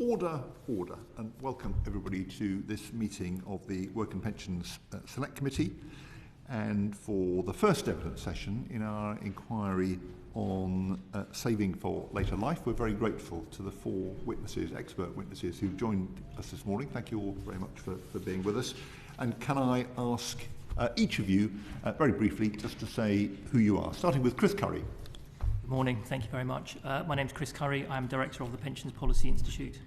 Order, and welcome everybody to this meeting of the Work and Pensions Select Committee, and for the first evidence session in our inquiry on saving for later life. We're very grateful to the four witnesses, expert witnesses, who joined us this morning. Thank you all very much for being with us. And can I ask each of you, very briefly, just to say who you are, starting with Chris Curry. Good morning, thank you very much. My name is Chris Curry, I'm Director of the Pensions Policy Institute.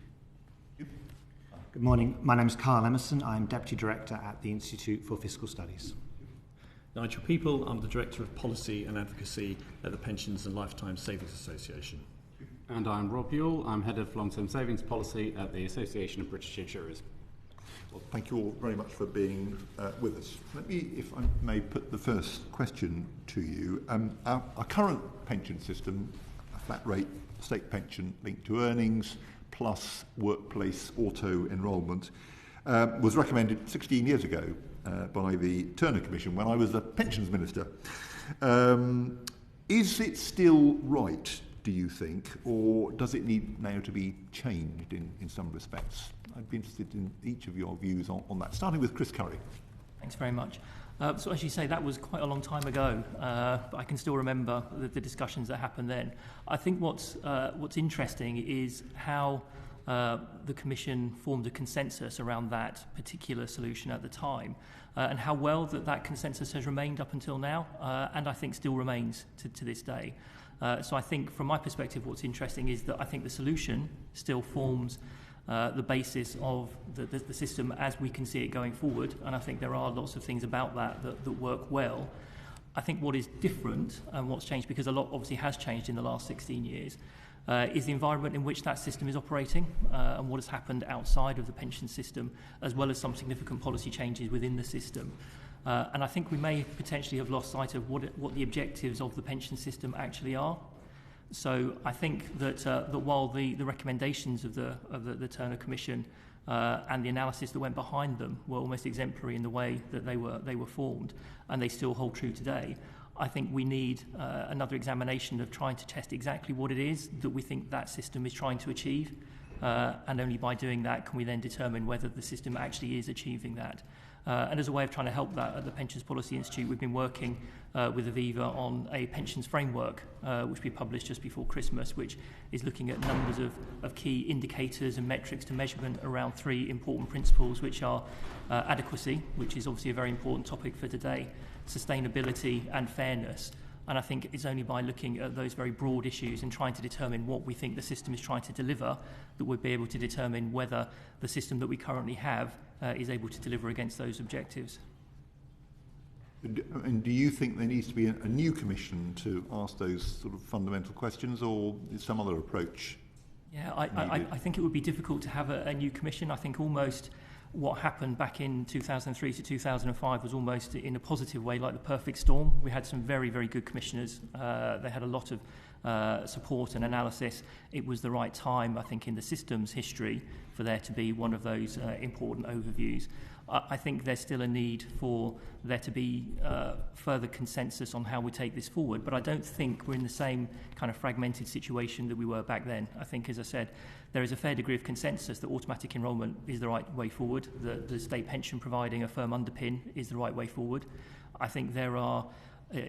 Good morning, my name is Carl Emerson, I'm Deputy Director at the Institute for Fiscal Studies. Nigel People, I'm the Director of Policy and Advocacy at the Pensions and Lifetime Savings Association. And I'm Rob Buell, I'm Head of Long-Term Savings Policy at the Association of British Insurers. Well, thank you all very much for being with us. Let me, if I may, put the first question to you. Our current pension system, a flat rate state pension linked to earnings plus workplace auto-enrolment, was recommended 16 years ago by the Turner Commission when I was the Pensions Minister. Is it still right, do you think, or does it need now to be changed in some respects? I'd be interested in each of your views on that, starting with Chris Curry. Thanks very much. So as you say, that was quite a long time ago, but I can still remember the discussions that happened then. I think what's interesting is how the Commission formed a consensus around that particular solution at the time, and how well that consensus has remained up until now, and I think still remains to this day. So I think from my perspective what's interesting is that I think the solution still forms the basis of the system as we can see it going forward, and I think there are lots of things about that work well. I think what is different and what's changed, because a lot obviously has changed in the last 16 years, is the environment in which that system is operating and what has happened outside of the pension system, as well as some significant policy changes within the system. And I think we may potentially have lost sight of what the objectives of the pension system actually are. So I think that while the recommendations of the Turner Commission and the analysis that went behind them were almost exemplary in the way that they were formed, and they still hold true today, I think we need another examination of trying to test exactly what it is that we think that system is trying to achieve, and only by doing that can we then determine whether the system actually is achieving that. And as a way of trying to help that, at the Pensions Policy Institute, we've been working with Aviva on a pensions framework, which we published just before Christmas, which is looking at numbers of key indicators and metrics to measurement around three important principles, which are adequacy, which is obviously a very important topic for today, sustainability and fairness. And I think it's only by looking at those very broad issues and trying to determine what we think the system is trying to deliver that we'll be able to determine whether the system that we currently have is able to deliver against those objectives. And do you think there needs to be a new commission to ask those sort of fundamental questions, or is some other approach? Yeah, I think it would be difficult to have a new commission. I think almost what happened back in 2003 to 2005 was almost in a positive way like the perfect storm. We had some very, very good commissioners. They had a lot of support and analysis. It was the right time, I think, in the system's history for there to be one of those important overviews. I think there's still a need for there to be further consensus on how we take this forward, but I don't think we're in the same kind of fragmented situation that we were back then. I think, as I said, there is a fair degree of consensus that automatic enrolment is the right way forward, that the state pension providing a firm underpin is the right way forward. I think there are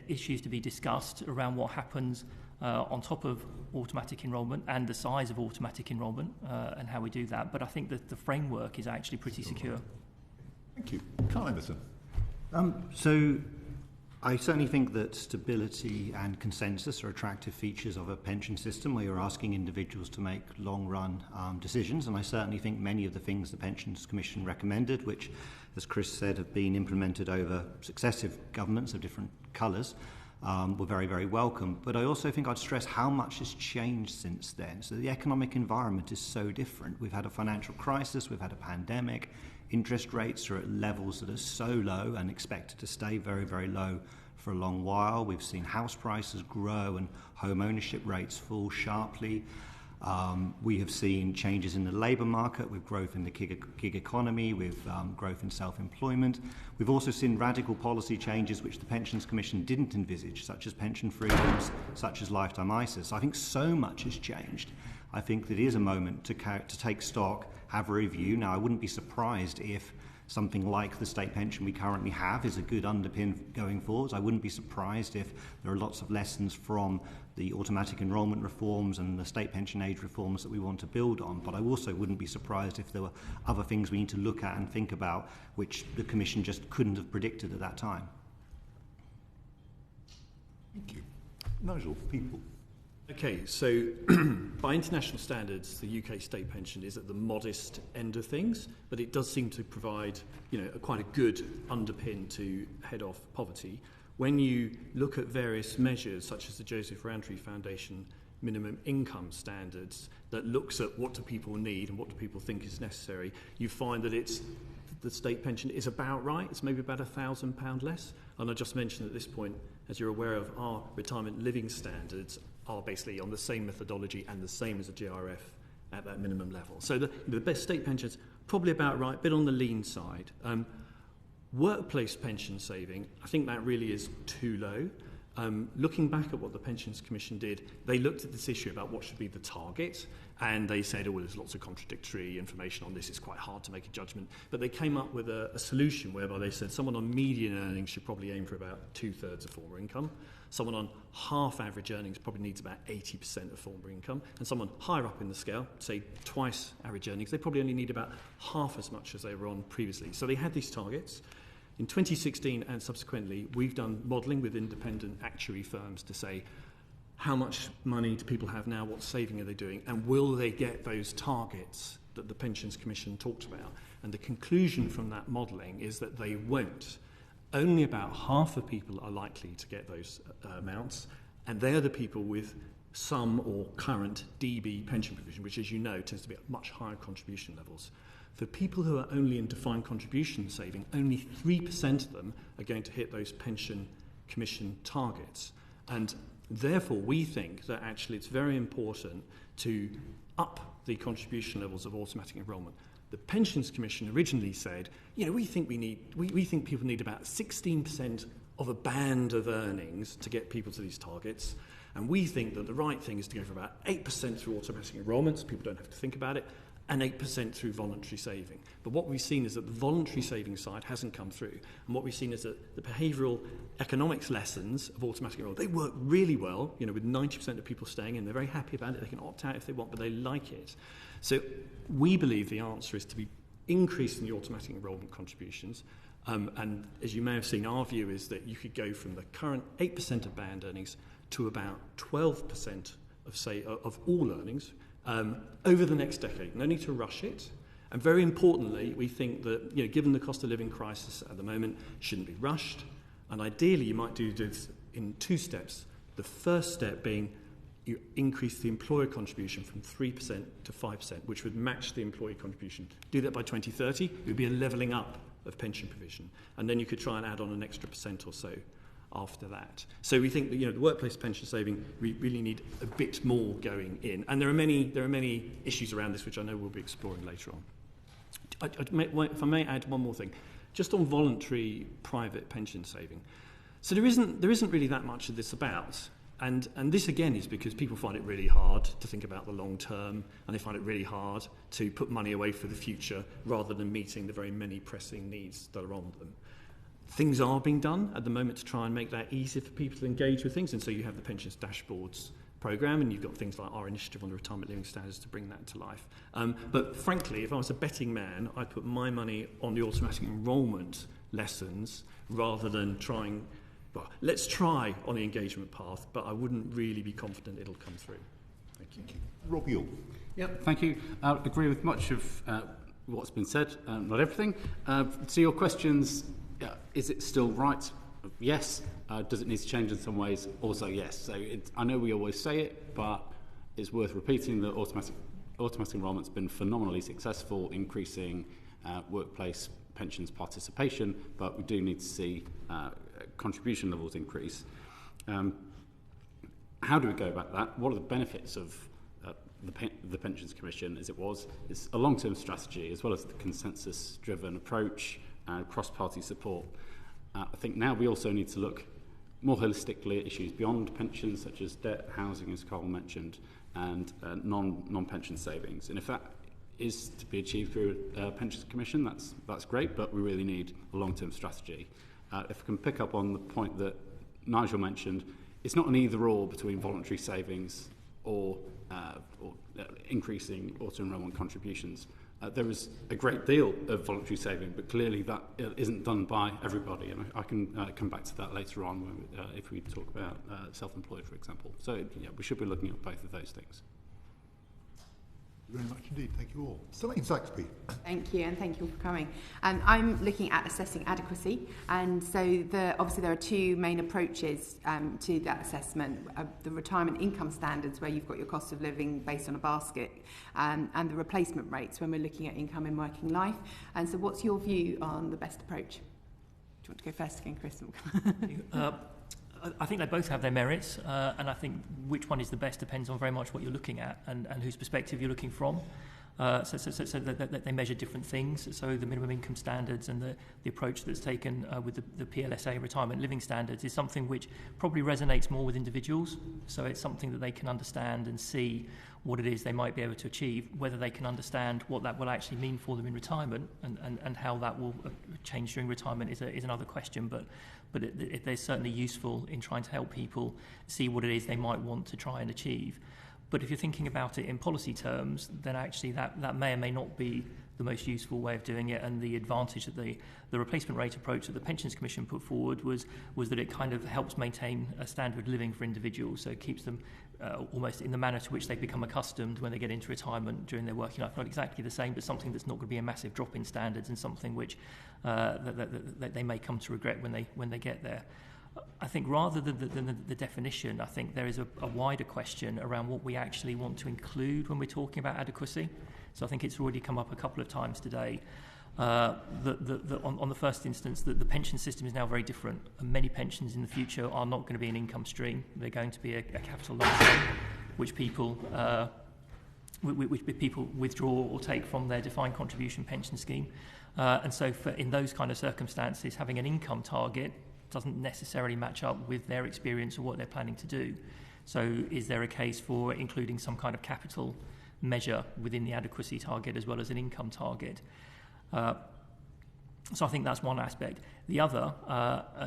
issues to be discussed around what happens on top of automatic enrolment and the size of automatic enrolment and how we do that, but I think that the framework is actually pretty secure. Thank you. Carl Emerson. So I certainly think that stability and consensus are attractive features of a pension system where you're asking individuals to make long-run decisions, and I certainly think many of the things the Pensions Commission recommended, which, as Chris said, have been implemented over successive governments of different colours, were very, very welcome. But I also think I'd stress how much has changed since then. So the economic environment is so different. We've had a financial crisis, we've had a pandemic, interest rates are at levels that are so low and expected to stay very, very low for a long while. We've seen house prices grow and home ownership rates fall sharply. We have seen changes in the labour market with growth in the gig economy, with growth in self-employment. We've also seen radical policy changes which the Pensions Commission didn't envisage, such as pension freedoms, such as lifetime ISAs. So I think so much has changed. I think that it is a moment to take stock, have a review. Now, I wouldn't be surprised if something like the state pension we currently have is a good underpin going forwards. I wouldn't be surprised if there are lots of lessons from the automatic enrolment reforms and the state pension age reforms that we want to build on, but I also wouldn't be surprised if there were other things we need to look at and think about which the Commission just couldn't have predicted at that time. Thank you. Nigel, people. Okay, so by international standards, the UK state pension is at the modest end of things, but it does seem to provide, quite a good underpin to head off poverty. When you look at various measures, such as the Joseph Rowntree Foundation minimum income standards, that looks at what do people need and what do people think is necessary, you find that the state pension is about right. It's maybe about £1,000 less. And I just mentioned at this point, as you're aware of, our retirement living standards are basically on the same methodology and the same as a GRF at that minimum level. So the best state pensions, probably about right, a bit on the lean side. Workplace pension saving, I think that really is too low. Looking back at what the Pensions Commission did, they looked at this issue about what should be the target, and they said, there's lots of contradictory information on this, it's quite hard to make a judgment. But they came up with a solution whereby they said someone on median earnings should probably aim for about 2/3 of former income. Someone on half average earnings probably needs about 80% of former income, and someone higher up in the scale, say twice average earnings, they probably only need about half as much as they were on previously. So they had these targets. In 2016 and subsequently, we've done modelling with independent actuary firms to say how much money do people have now, what saving are they doing, and will they get those targets that the Pensions Commission talked about? And the conclusion from that modelling is that they won't. Only about half of people are likely to get those amounts, and they're the people with some or current DB pension provision, which, as you know, tends to be at much higher contribution levels. For people who are only in defined contribution saving, only 3% of them are going to hit those pension commission targets. And therefore, we think that actually it's very important to up the contribution levels of automatic enrolment. The Pensions Commission originally said, we think people need about 16% of a band of earnings to get people to these targets. And we think that the right thing is to go for about 8% through automatic enrolment, so people don't have to think about it, and 8% through voluntary saving. But what we've seen is that the voluntary saving side hasn't come through. And what we've seen is that the behavioural economics lessons of automatic enrolment, they work really well, with 90% of people staying in. They're very happy about it. They can opt out if they want, but they like it. So we believe the answer is to be increasing the automatic enrolment contributions. And as you may have seen, our view is that you could go from the current 8% of band earnings to about 12% of all earnings, over the next decade. No need to rush it. And very importantly, we think that, given the cost of living crisis at the moment, shouldn't be rushed. And ideally, you might do this in 2 steps. The first step being you increase the employer contribution from 3% to 5%, which would match the employee contribution. Do that by 2030, it would be a levelling up of pension provision. And then you could try and add on an extra % or so after that. So we think that the workplace pension saving, we really need a bit more going in. And there are many issues around this which I know we'll be exploring later on. If I may add one more thing, just on voluntary private pension saving. So there isn't really that much of this about. And this again is because people find it really hard to think about the long term, and they find it really hard to put money away for the future rather than meeting the very many pressing needs that are on them. Things are being done at the moment to try and make that easier for people to engage with things, and so you have the Pensions Dashboards programme, and you've got things like our initiative on the retirement living standards to bring that to life. But frankly, if I was a betting man, I'd put my money on the automatic enrolment lessons rather than trying. Well, let's try on the engagement path, but I wouldn't really be confident it'll come through. Thank you. Rob Yule. Yep, thank you. I agree with much of what's been said, not everything. To your questions, is it still right? Yes. Does it need to change in some ways? Also, yes. So I know we always say it, but it's worth repeating that automatic enrolment's been phenomenally successful, increasing workplace pensions participation, but we do need to see contribution levels increase. How do we go about that? What are the benefits of the Pensions Commission as it was? It's a long-term strategy as well as the consensus-driven approach and cross-party support. I think now we also need to look more holistically at issues beyond pensions, such as debt, housing, as Carl mentioned, and non-pension savings. And if that is to be achieved through a pensions commission, that's great, but we really need a long-term strategy. If I can pick up on the point that Nigel mentioned, it's not an either-or between voluntary savings or increasing auto-enrolment contributions. There is a great deal of voluntary saving, but clearly that isn't done by everybody, and I can come back to that later on when if we talk about self-employed, for example. So yeah, we should be looking at both of those things. Very much indeed. Thank you all. Celine Saxby. Thank you, and thank you all for coming. I'm looking at assessing adequacy, and so obviously there are two main approaches to that assessment: the retirement income standards, where you've got your cost of living based on a basket, and the replacement rates when we're looking at income in working life. And so, what's your view on the best approach? Do you want to go first again, Chris? I think they both have their merits, and I think which one is the best depends on very much what you're looking at and whose perspective you're looking from. So that they measure different things. So the minimum income standards and the approach that's taken with the PLSA retirement living standards is something which probably resonates more with individuals. So it's something that they can understand and see what it is they might be able to achieve. Whether they can understand what that will actually mean for them in retirement and how that will change during retirement is another question. But they're certainly useful in trying to help people see what it is they might want to try and achieve. But if you're thinking about it in policy terms, then actually that may or may not be the most useful way of doing it. And the advantage that the replacement rate approach that the Pensions Commission put forward was that it kind of helps maintain a standard of living for individuals. So it keeps them almost in the manner to which they become accustomed when they get into retirement during their working life. Not exactly the same, but something that's not going to be a massive drop in standards and something which that they may come to regret when they get there. I think rather than the definition, I think there is a wider question around what we actually want to include when we're talking about adequacy. So I think it's already come up a couple of times today. On the first instance, that the pension system is now very different, and many pensions in the future are not going to be an income stream. They're going to be a capital lump sum, which people withdraw or take from their defined contribution pension scheme. And so in those kind of circumstances, having an income target doesn't necessarily match up with their experience or what they're planning to do. So is there a case for including some kind of capital measure within the adequacy target as well as an income target? So I think that's one aspect. The other,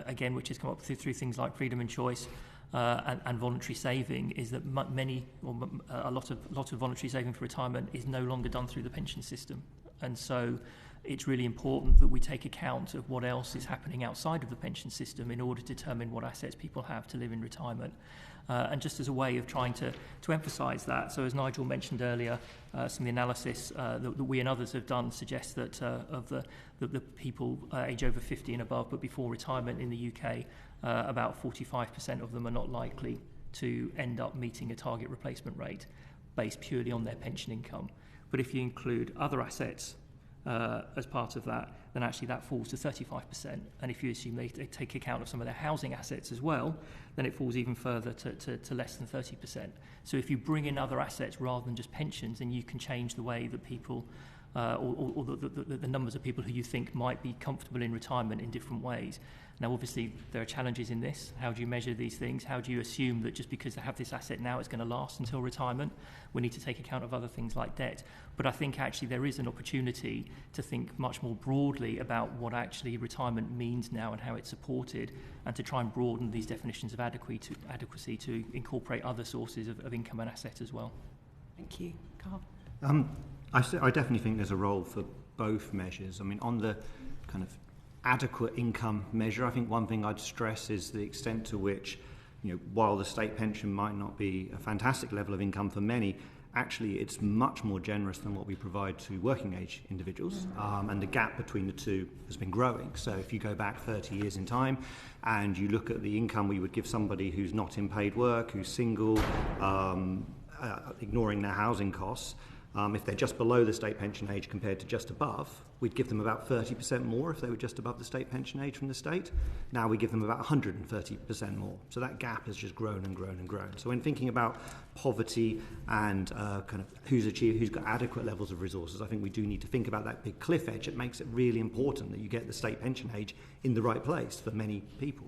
again, which has come up through things like freedom and choice and voluntary saving, is that a lot of voluntary saving for retirement is no longer done through the pension system. And so it's really important that we take account of what else is happening outside of the pension system in order to determine what assets people have to live in retirement. And just as a way of trying to emphasise that, so as Nigel mentioned earlier, some of the analysis that we and others have done suggests that of the people age over 50 and above but before retirement in the UK, about 45% of them are not likely to end up meeting a target replacement rate based purely on their pension income. But if you include other assets as part of that, then actually that falls to 35%. And if you assume they take account of some of their housing assets as well, then it falls even further to less than 30%. So if you bring in other assets rather than just pensions, then you can change the way that people, or the numbers of people who you think might be comfortable in retirement in different ways. Now, obviously, there are challenges in this. How do you measure these things? How do you assume that just because they have this asset now, it's going to last until retirement? We need to take account of other things like debt. But I think actually there is an opportunity to think much more broadly about what actually retirement means now and how it's supported, and to try and broaden these definitions of adequacy to incorporate other sources of income and asset as well. Thank you. Carl? I definitely think there's a role for both measures. I mean, on the kind of adequate income measure, I think one thing I'd stress is the extent to which, while the state pension might not be a fantastic level of income for many, actually it's much more generous than what we provide to working age individuals, and the gap between the two has been growing. So if you go back 30 years in time and you look at the income we would give somebody who's not in paid work, who's single, ignoring their housing costs, if they're just below the state pension age compared to just above, we'd give them about 30% more if they were just above the state pension age from the state. Now we give them about 130% more. So that gap has just grown and grown and grown. So when thinking about poverty and kind of who's got adequate levels of resources, I think we do need to think about that big cliff edge. It makes it really important that you get the state pension age in the right place for many people.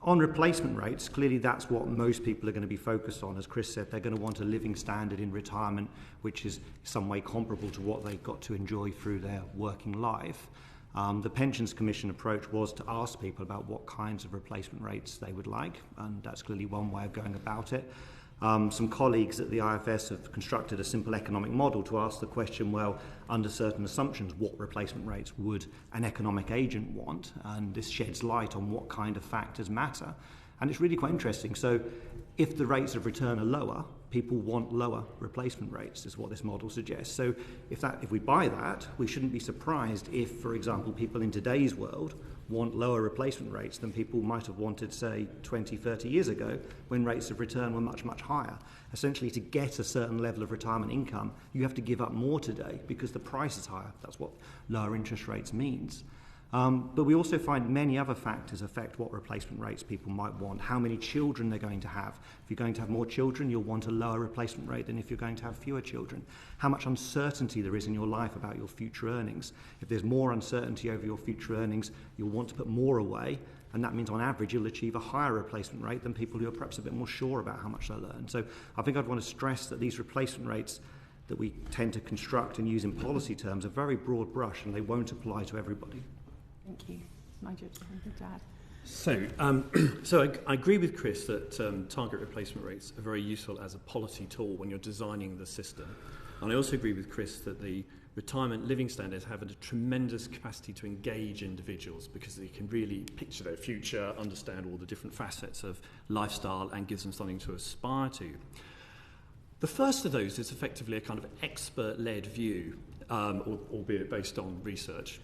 On replacement rates, clearly that's what most people are going to be focused on. As Chris said, they're going to want a living standard in retirement which is some way comparable to what they got to enjoy through their working life. The Pensions Commission approach was to ask people about what kinds of replacement rates they would like, and that's clearly one way of going about it. Some colleagues at the IFS have constructed a simple economic model to ask the question, well, under certain assumptions, what replacement rates would an economic agent want? And this sheds light on what kind of factors matter. And it's really quite interesting. So if the rates of return are lower, people want lower replacement rates, is what this model suggests. So if we buy that, we shouldn't be surprised if, for example, people in today's world want lower replacement rates than people might have wanted, say, 20, 30 years ago, when rates of return were much, much higher. Essentially, to get a certain level of retirement income, you have to give up more today because the price is higher. That's what lower interest rates means. But we also find many other factors affect what replacement rates people might want. How many children they're going to have. If you're going to have more children, you'll want a lower replacement rate than if you're going to have fewer children. How much uncertainty there is in your life about your future earnings. If there's more uncertainty over your future earnings, you'll want to put more away, and that means on average you'll achieve a higher replacement rate than people who are perhaps a bit more sure about how much they'll earn. So I think I'd want to stress that these replacement rates that we tend to construct and use in policy terms are very broad brush, and they won't apply to everybody. Thank you. Nigel, anything to add? So I agree with Chris that target replacement rates are very useful as a policy tool when you're designing the system. And I also agree with Chris that the retirement living standards have a tremendous capacity to engage individuals because they can really picture their future, understand all the different facets of lifestyle, and gives them something to aspire to. The first of those is effectively a kind of expert-led view, albeit based on research.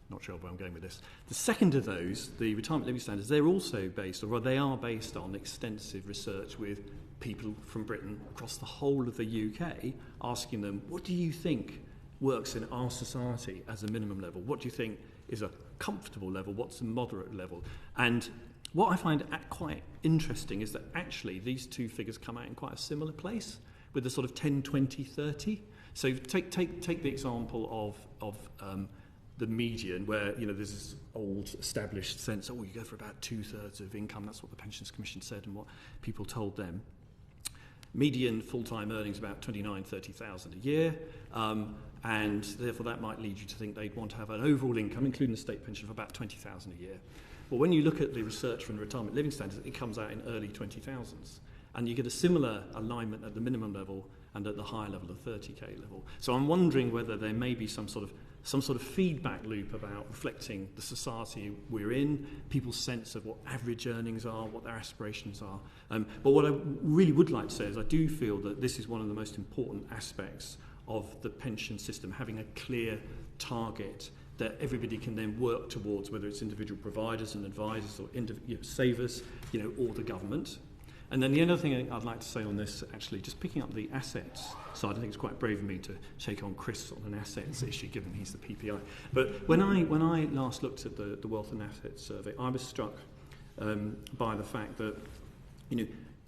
Not sure where I'm going with this. The second of those, the retirement living standards, they're also based, or they are based on extensive research with people from Britain across the whole of the UK, asking them, what do you think works in our society as a minimum level? What do you think is a comfortable level? What's a moderate level? And what I find quite interesting is that actually these two figures come out in quite a similar place, with a sort of 10, 20, 30. So take the example of the median, where there's this old established sense, you go for about 2/3 of income. That's what the Pensions Commission said and what people told them. Median full-time earnings about 29,000-30,000 a year, and therefore that might lead you to think they'd want to have an overall income, including the state pension, of about 20,000 a year. But when you look at the research from the retirement living standards, it comes out in early 20,000s, and you get a similar alignment at the minimum level and at the higher level, the 30k level. So I'm wondering whether there may be some sort of feedback loop about reflecting the society we're in, people's sense of what average earnings are, what their aspirations are. But what I really would like to say is I do feel that this is one of the most important aspects of the pension system, having a clear target that everybody can then work towards, whether it's individual providers and advisors or savers, or the government. And then the other thing I'd like to say on this, actually, just picking up the assets side, I think it's quite brave of me to shake on Chris on an assets issue, given he's the PPI. But when I last looked at the Wealth and Assets Survey, I was struck by the fact that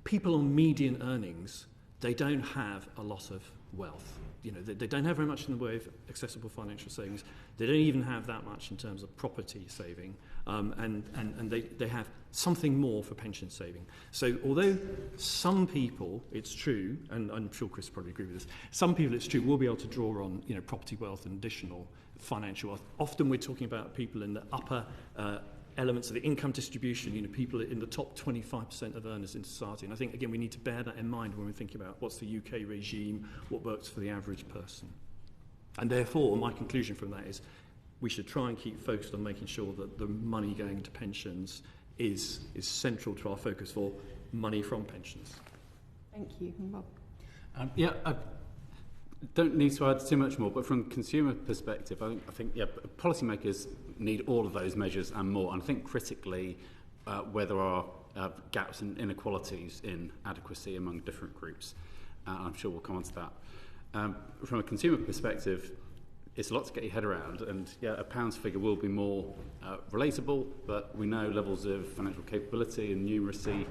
people on median earnings, they don't have a lot of wealth. They don't have very much in the way of accessible financial savings. They don't even have that much in terms of property saving, and they have something more for pension saving. So although some people, it's true, and I'm sure Chris probably agree with this, some people, it's true, will be able to draw on property wealth and additional financial wealth. Often we're talking about people in the upper elements of the income distribution, people in the top 25% of earners in society. And I think, again, we need to bear that in mind when we're thinking about what's the UK regime, what works for the average person. And therefore, my conclusion from that is we should try and keep focused on making sure that the money going into pensions is central to our focus for money from pensions. Thank you. Bob? I don't need to add too much more, but from a consumer perspective, I think policymakers need all of those measures and more. And I think critically, where there are gaps and inequalities in adequacy among different groups, I'm sure we'll come on to that. From a consumer perspective, it's a lot to get your head around, and a pounds figure will be more relatable, but we know levels of financial capability and numeracy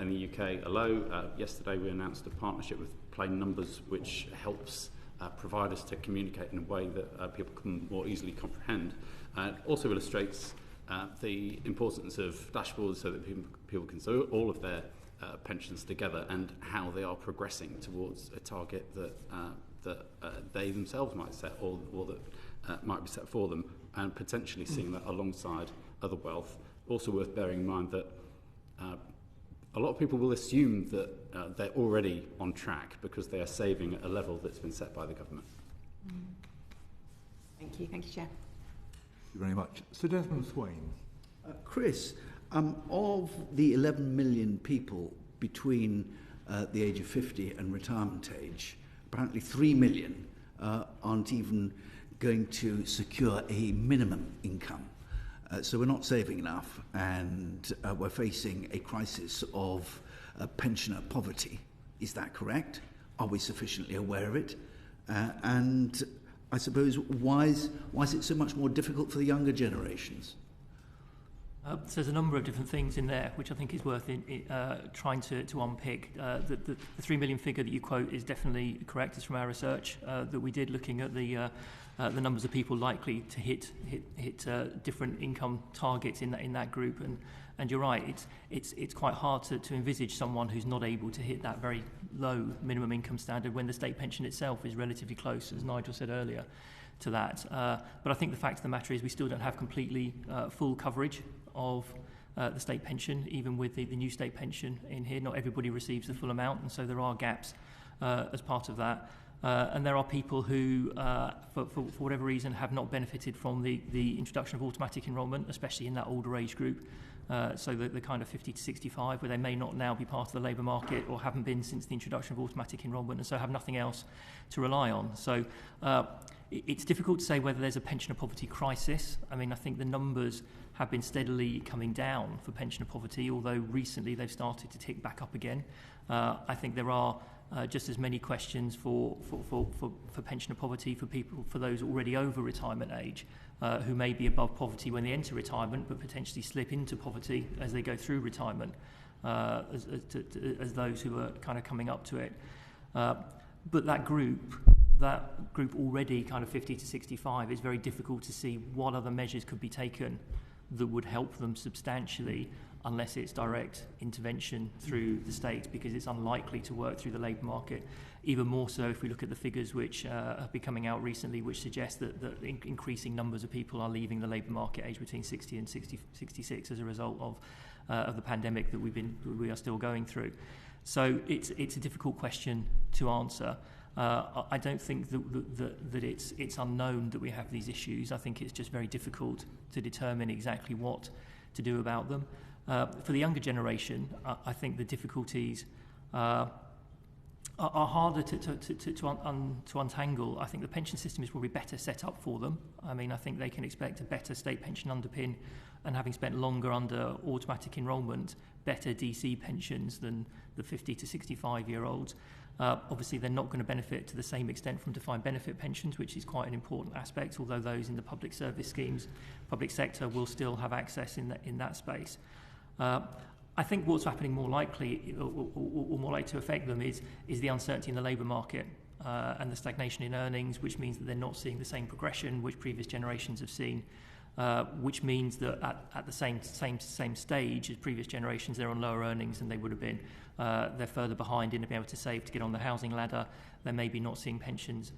in the UK are low. Yesterday we announced a partnership with Plain Numbers, which helps providers to communicate in a way that people can more easily comprehend. It also illustrates the importance of dashboards so that people can see all of their pensions together and how they are progressing towards a target that they themselves might set or that might be set for them, and potentially seeing that alongside other wealth. Also worth bearing in mind that a lot of people will assume that they're already on track because they are saving at a level that's been set by the government. Thank you, Chair. Thank you very much. Sir Desmond Swain. Chris, of the 11 million people between the age of 50 and retirement age, apparently 3 million aren't even going to secure a minimum income. So we're not saving enough, and we're facing a crisis of pensioner poverty. Is that correct? Are we sufficiently aware of it? And I suppose, why is it so much more difficult for the younger generations? So there's a number of different things in there which I think is worth trying to unpick. The 3 million figure that you quote is definitely correct. It's from our research that we did, looking at the numbers of people likely to hit different income targets in that group. And you're right, it's quite hard to envisage someone who's not able to hit that very low minimum income standard when the state pension itself is relatively close, as Nigel said earlier, to that. But I think the fact of the matter is we still don't have completely full coverage of the state pension, even with the new state pension in here. Not everybody receives the full amount, and so there are gaps as part of that. And there are people who, for whatever reason, have not benefited from the introduction of automatic enrolment, especially in that older age group. So the kind of 50 to 65, where they may not now be part of the labour market or haven't been since the introduction of automatic enrolment, and so have nothing else to rely on. So it's difficult to say whether there's a pensioner poverty crisis. I mean, I think the numbers have been steadily coming down for pensioner poverty, although recently they've started to tick back up again. I think there are just as many questions for pensioner poverty for those already over retirement age, who may be above poverty when they enter retirement, but potentially slip into poverty as they go through retirement, as those who are kind of coming up to it. But that group already kind of 50 to 65, is very difficult to see what other measures could be taken that would help them substantially, unless it's direct intervention through the state, because it's unlikely to work through the labour market. Even more so if we look at the figures which have been coming out recently, which suggest that increasing numbers of people are leaving the labour market aged between 60 and 66 as a result of the pandemic that we are still going through. So it's a difficult question to answer. I don't think that it's unknown that we have these issues. I think it's just very difficult to determine exactly what to do about them. For the younger generation, I think the difficulties are harder to untangle. I think the pension system is probably better set up for them. I mean, I think they can expect a better state pension underpin, and having spent longer under automatic enrolment, better DC pensions than the 50 to 65-year-olds. Obviously, they're not going to benefit to the same extent from defined benefit pensions, which is quite an important aspect, although those in the public service schemes, public sector, will still have access in that space. I think what's happening more likely, or more likely to affect them, is the uncertainty in the labour market and the stagnation in earnings, which means that they're not seeing the same progression which previous generations have seen, which means that at the same stage as previous generations, they're on lower earnings than they would have been. They're further behind in being able to save to get on the housing ladder. They're maybe not seeing pensions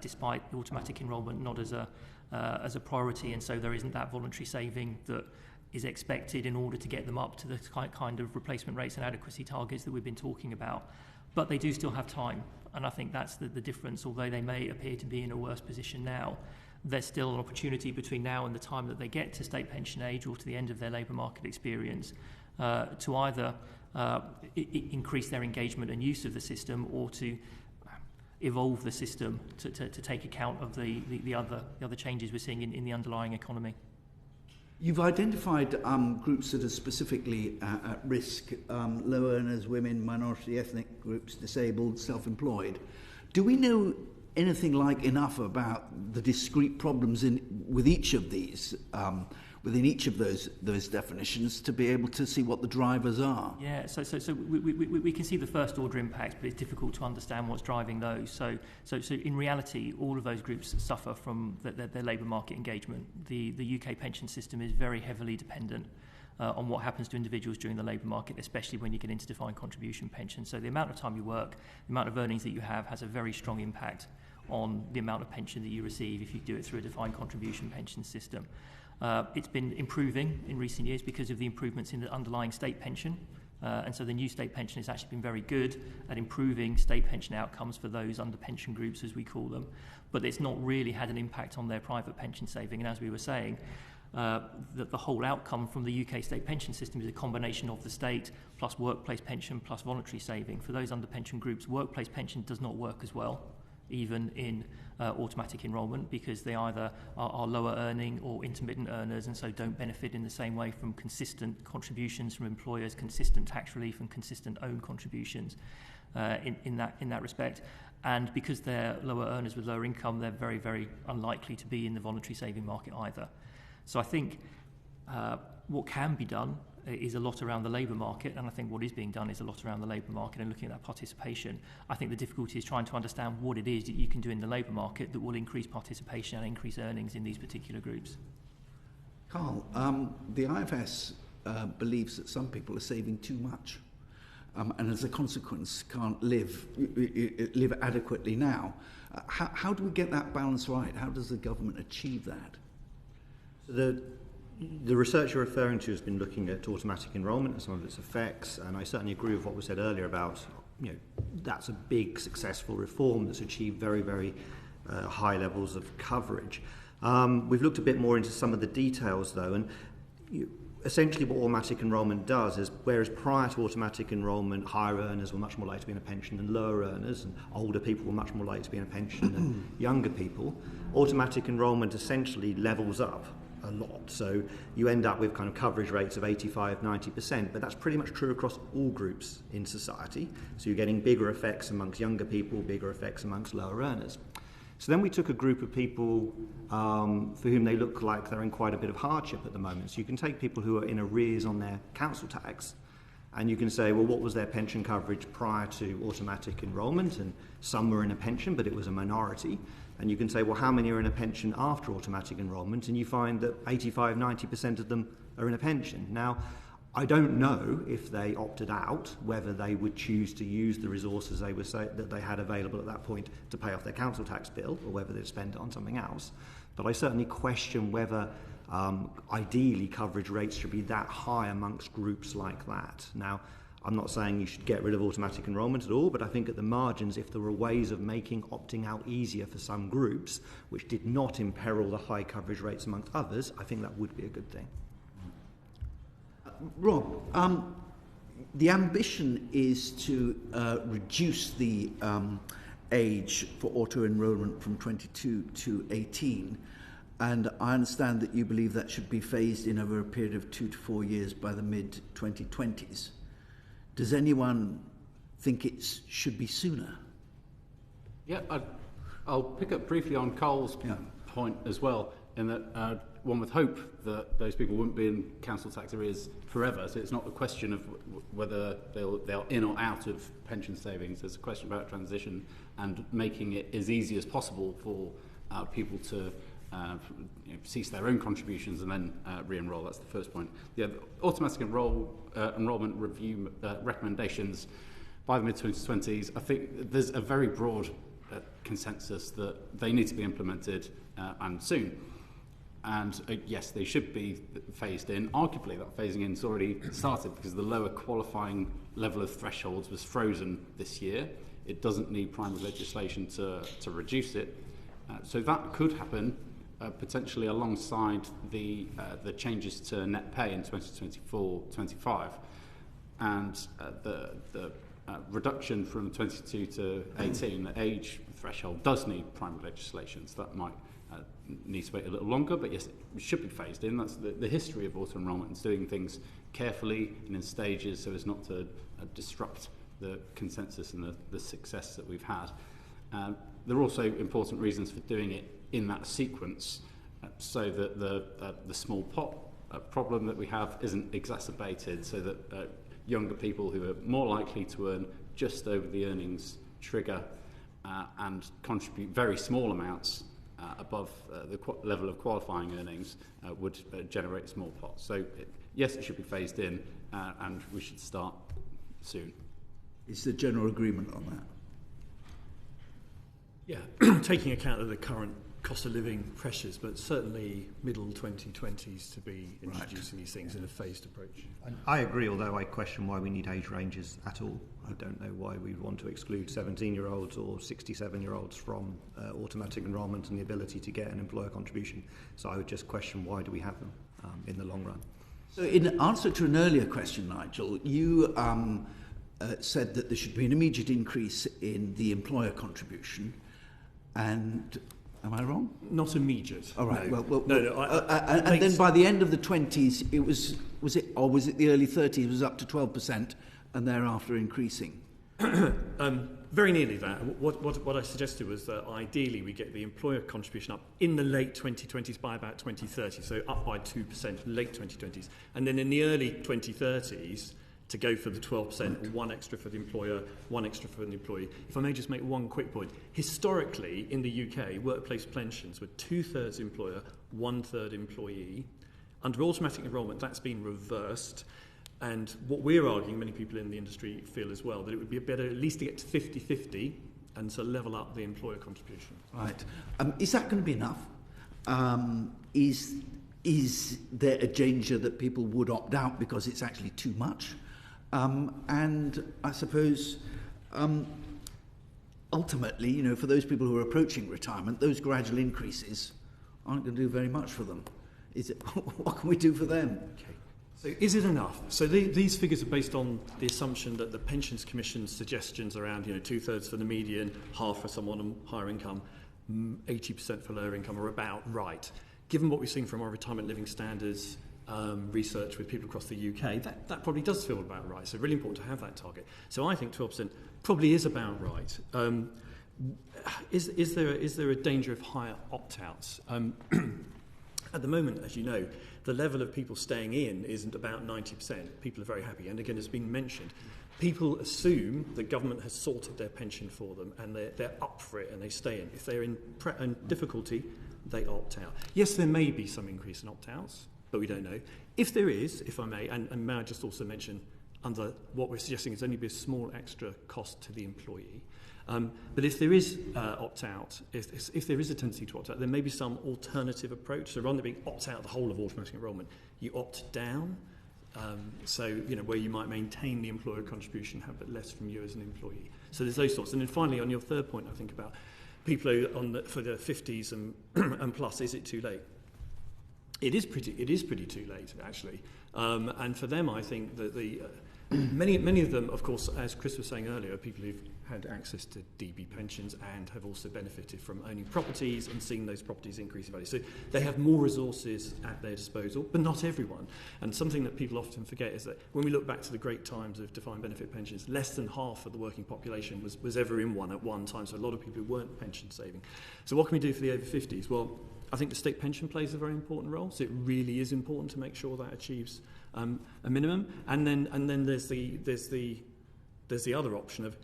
despite the automatic enrolment not as a priority, and so there isn't that voluntary saving that is expected in order to get them up to the kind of replacement rates and adequacy targets that we've been talking about. But they do still have time, and I think that's the difference. Although they may appear to be in a worse position now, there's still an opportunity between now and the time that they get to state pension age or to the end of their labour market experience to either increase their engagement and use of the system, or to evolve the system to take account of the other changes we're seeing in the underlying economy. You've identified groups that are specifically at risk, low earners, women, minority ethnic groups, disabled, self-employed. Do we know anything like enough about the discrete problems with each of these, within each of those definitions to be able to see what the drivers are. Yeah, so we can see the first order impacts, but it's difficult to understand what's driving those. So in reality, all of those groups suffer from their labour market engagement. The UK pension system is very heavily dependent on what happens to individuals during the labour market, especially when you get into defined contribution pensions. So the amount of time you work, the amount of earnings that you have has a very strong impact on the amount of pension that you receive if you do it through a defined contribution pension system. It's been improving in recent years because of the improvements in the underlying state pension. And so the new state pension has actually been very good at improving state pension outcomes for those under pension groups, as we call them. But it's not really had an impact on their private pension saving. And as we were saying, that the whole outcome from the UK state pension system is a combination of the state plus workplace pension plus voluntary saving. For those under pension groups, workplace pension does not work as well, even in automatic enrolment, because they either are lower earning or intermittent earners, and so don't benefit in the same way from consistent contributions from employers, consistent tax relief and consistent own contributions in that respect. And because they're lower earners with lower income, they're very, very unlikely to be in the voluntary saving market either. So I think what can be done is a lot around the labour market, and I think what is being done is a lot around the labour market and looking at that participation. I think the difficulty is trying to understand what it is that you can do in the labour market that will increase participation and increase earnings in these particular groups. Carl, the IFS believes that some people are saving too much, and as a consequence can't live adequately now. How do we get that balance right? How does the government achieve that? The research you're referring to has been looking at automatic enrolment and some of its effects, and I certainly agree with what was said earlier about, that's a big successful reform that's achieved very, very high levels of coverage. We've looked a bit more into some of the details though, and essentially what automatic enrolment does is, whereas prior to automatic enrolment, higher earners were much more likely to be in a pension than lower earners, and older people were much more likely to be in a pension than younger people, automatic enrolment essentially levels up a lot. So you end up with kind of coverage rates of 85-90%, but that's pretty much true across all groups in society. So you're getting bigger effects amongst younger people, bigger effects amongst lower earners. So then we took a group of people for whom they look like they're in quite a bit of hardship at the moment. So you can take people who are in arrears on their council tax, and you can say, well, what was their pension coverage prior to automatic enrolment? And some were in a pension, but it was a minority. And you can say, well, how many are in a pension after automatic enrolment? And you find that 85-90% of them are in a pension. Now, I don't know if they opted out, whether they would choose to use the resources that they had available at that point to pay off their council tax bill, or whether they'd spend it on something else. But I certainly question whether ideally coverage rates should be that high amongst groups like that. Now, I'm not saying you should get rid of automatic enrolment at all, but I think at the margins, if there were ways of making opting out easier for some groups, which did not imperil the high coverage rates amongst others, I think that would be a good thing. Rob, the ambition is to reduce the age for auto-enrolment from 22 to 18, and I understand that you believe that should be phased in over a period of 2 to 4 years by the mid-2020s. Does anyone think it should be sooner? Yeah, I'll pick up briefly on Cole's point as well, in that one would hope that those people wouldn't be in council tax arrears forever. So it's not a question of whether they're in or out of pension savings. It's a question about transition and making it as easy as possible for people to cease their own contributions and then re-enroll. That's the first point. The automatic enrolment review recommendations by the mid-2020s, I think there's a very broad consensus that they need to be implemented and soon. And yes, they should be phased in. Arguably, that phasing in has already started because the lower qualifying level of thresholds was frozen this year. It doesn't need primary legislation to reduce it. So that could happen potentially alongside the changes to net pay in 2024-25, and the reduction from 22 to 18, the age threshold does need primary legislation, so that might need to wait a little longer, but yes, it should be phased in. That's the history of auto-enrolment, is doing things carefully and in stages so as not to disrupt the consensus and the success that we've had. There are also important reasons for doing it in that sequence, so that the small pot problem that we have isn't exacerbated, so that younger people who are more likely to earn just over the earnings trigger and contribute very small amounts above the level of qualifying earnings would generate small pots. So yes, it should be phased in, and we should start soon. Is there general agreement on that? Yeah, taking account of the current cost of living pressures, but certainly middle 2020s to be introducing these things in a phased approach. And I agree, although I question why we need age ranges at all. I don't know why we want to exclude 17-year-olds or 67-year-olds from automatic enrolment and the ability to get an employer contribution. So I would just question, why do we have them in the long run? So in answer to an earlier question, Nigel, you said that there should be an immediate increase in the employer contribution, and am I wrong? Not immediate. All right. No. No. And then by the end of the 20s, was it the early 30s? It was up to 12%, and thereafter increasing. Very nearly that. What I suggested was that ideally we get the employer contribution up in the late 2020s by about 2030, so up by 2% late 2020s, and then in the early 2030s. To go for the 12%, one extra for the employer, one extra for the employee. If I may just make one quick point. Historically, in the UK, workplace pensions were 2/3 employer, 1/3 employee. Under automatic enrolment, that's been reversed. And what we're arguing, many people in the industry feel as well, that it would be better at least to get to 50-50 and to level up the employer contribution. Right. Is that going to be enough? Is there a danger that people would opt out because it's actually too much? And I suppose ultimately, for those people who are approaching retirement, those gradual increases aren't going to do very much for them. What can we do for them? Okay. So is it enough? So these figures are based on the assumption that the Pensions Commission's suggestions around 2/3 for the median, half for someone on higher income, 80% for lower income are about right. Given what we've seen from our retirement living standards research with people across the UK, that probably does feel about right. So really important to have that target. So I think 12% probably is about right. Is there a danger of higher opt-outs? At the moment, as you know, the level of people staying in isn't about 90%. People are very happy. And again, as been mentioned, people assume the government has sorted their pension for them and they're up for it and they stay in. If they're in difficulty, they opt out. Yes, there may be some increase in opt-outs, but we don't know. If there is, if I may, and may I just also mention, under what we're suggesting is only be a small extra cost to the employee. But if there is opt-out, if there is a tendency to opt-out, there may be some alternative approach. So rather than being opt-out the whole of automatic enrolment, you opt down. So, where you might maintain the employer contribution, have but less from you as an employee. So there's those sorts. And then finally, on your third point, I think about people who for the 50s and plus, is it too late? It is pretty too late, actually. And for them, I think that many of them, of course, as Chris was saying earlier, are people who've had access to DB pensions and have also benefited from owning properties and seeing those properties increase in value. So they have more resources at their disposal, but not everyone. And something that people often forget is that when we look back to the great times of defined benefit pensions, less than half of the working population was ever in one at one time. So a lot of people who weren't pension saving. So what can we do for the over 50s? Well, I think the state pension plays a very important role. So it really is important to make sure that achieves a minimum. And then there's the other option of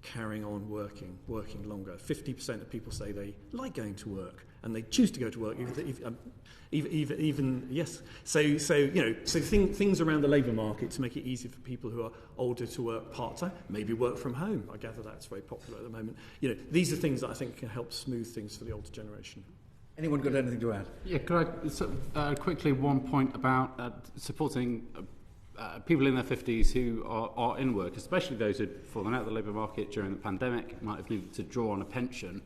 carrying on working longer. 50% of people say they like going to work and they choose to go to work even yes. So things around the labour market to make it easier for people who are older to work part-time, maybe work from home. I gather that's very popular at the moment. These are things that I think can help smooth things for the older generation. Anyone got anything to add? Yeah, could I quickly one point about supporting people in their 50s who are in work, especially those who'd fallen out of the labour market during the pandemic, might have needed to draw on a pension.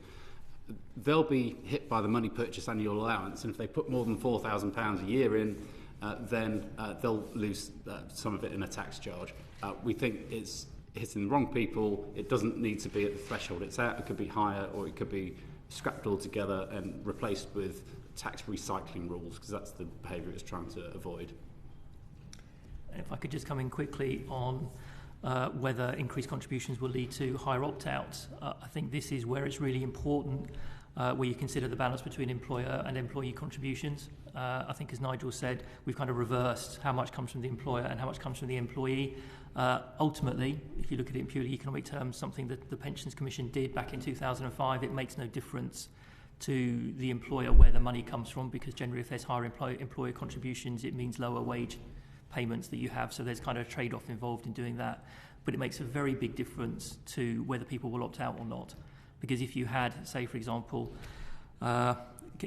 They'll be hit by the money purchase annual allowance, and if they put more than £4,000 a year in, then they'll lose some of it in a tax charge. We think it's hitting the wrong people. It doesn't need to be at the threshold it's at. It could be higher, or it could be scrapped altogether and replaced with tax recycling rules, because that's the behaviour it's trying to avoid. If I could just come in quickly on whether increased contributions will lead to higher opt-outs. I think this is where it's really important where you consider the balance between employer and employee contributions. I think, as Nigel said, we've kind of reversed how much comes from the employer and how much comes from the employee. Ultimately, if you look at it in purely economic terms, something that the Pensions Commission did back in 2005, it makes no difference to the employer where the money comes from, because generally if there's higher employer contributions, it means lower wage payments that you have. So there's kind of a trade-off involved in doing that. But it makes a very big difference to whether people will opt out or not. Because if you had, say, for example,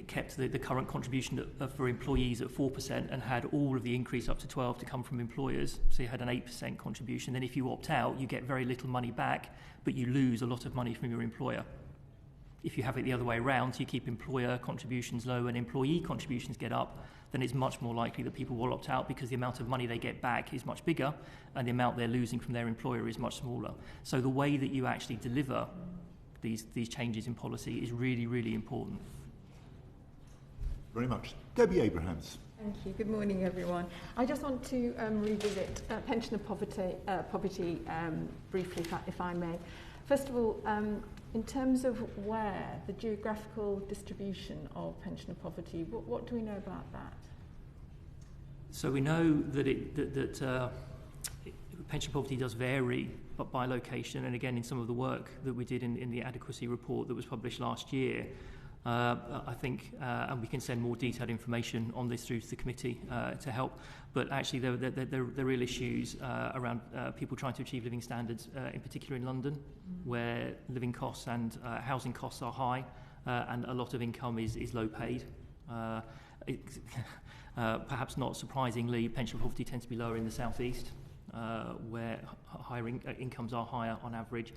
kept the current contribution for employees at 4% and had all of the increase up to 12 to come from employers, so you had an 8% contribution, then if you opt out, you get very little money back, but you lose a lot of money from your employer. If you have it the other way around, so you keep employer contributions low and employee contributions get up, then it's much more likely that people will opt out because the amount of money they get back is much bigger and the amount they're losing from their employer is much smaller. So the way that you actually deliver these changes in policy is really, really important. Very much. Debbie Abrahams. Thank you. Good morning, everyone. I just want to revisit pensioner poverty briefly, if I may. First of all, in terms of where the geographical distribution of pensioner poverty, what do we know about that? So we know that pension poverty does vary, but by location, and again in some of the work that we did in the adequacy report that was published last year, I think, and we can send more detailed information on this through to the committee to help. But actually, there are real issues around people trying to achieve living standards, in particular in London, where living costs and housing costs are high, and a lot of income is low paid. Perhaps not surprisingly, pension poverty tends to be lower in the southeast, where higher incomes are higher on average.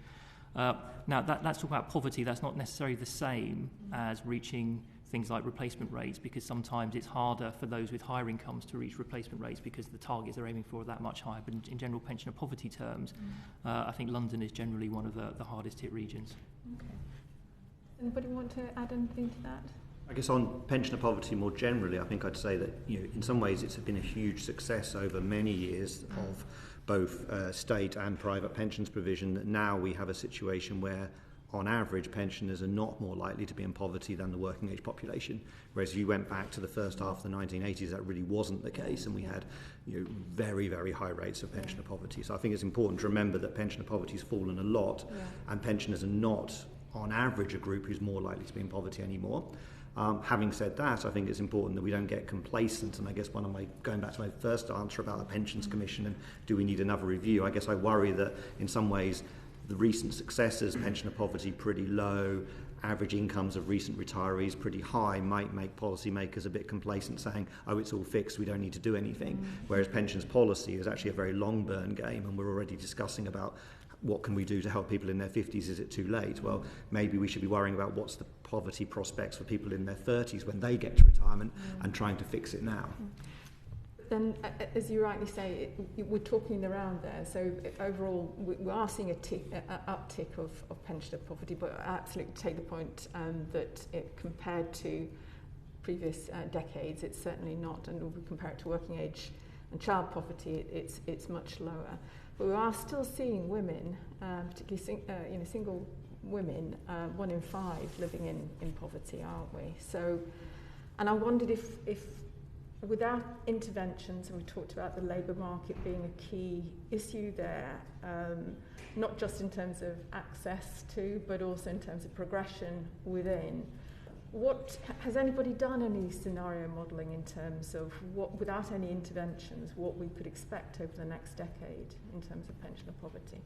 Now, that's talking about poverty. That's not necessarily the same as reaching things like replacement rates, because sometimes it's harder for those with higher incomes to reach replacement rates because the targets they're aiming for are that much higher. But in general pensioner poverty terms, I think London is generally one of the hardest hit regions. Okay. Anybody want to add anything to that? I guess on pensioner poverty more generally, I think I'd say that in some ways it's been a huge success over many years of both state and private pensions provision, that now we have a situation where on average pensioners are not more likely to be in poverty than the working age population, whereas if you went back to the first half of the 1980s, that really wasn't the case, and we had very, very high rates of pensioner poverty. So I think it's important to remember that pensioner poverty has fallen a lot, and pensioners are not on average a group who's more likely to be in poverty anymore. Having said that, I think it's important that we don't get complacent, and I guess going back to my first answer about the Pensions Commission and do we need another review, I guess I worry that in some ways the recent successes, pensioner poverty pretty low, average incomes of recent retirees pretty high, might make policymakers a bit complacent, saying, oh, it's all fixed, we don't need to do anything, whereas pensions policy is actually a very long burn game, and we're already discussing about what can we do to help people in their 50s? Is it too late? Well, maybe we should be worrying about what's the poverty prospects for people in their 30s when they get to retirement and trying to fix it now. Then, as you rightly say, we're talking around there. So overall, we are seeing an uptick of pensioner poverty, but I absolutely take the point that compared to previous decades, it's certainly not. And if we compare it to working age and child poverty, it's much lower. But we are still seeing women, particularly single women, 1 in 5 living in poverty, aren't we? So, and I wondered if without interventions, and we talked about the labour market being a key issue there, not just in terms of access to, but also in terms of progression within. Has anybody done any scenario modelling in terms of what, without any interventions, what we could expect over the next decade in terms of pensioner poverty?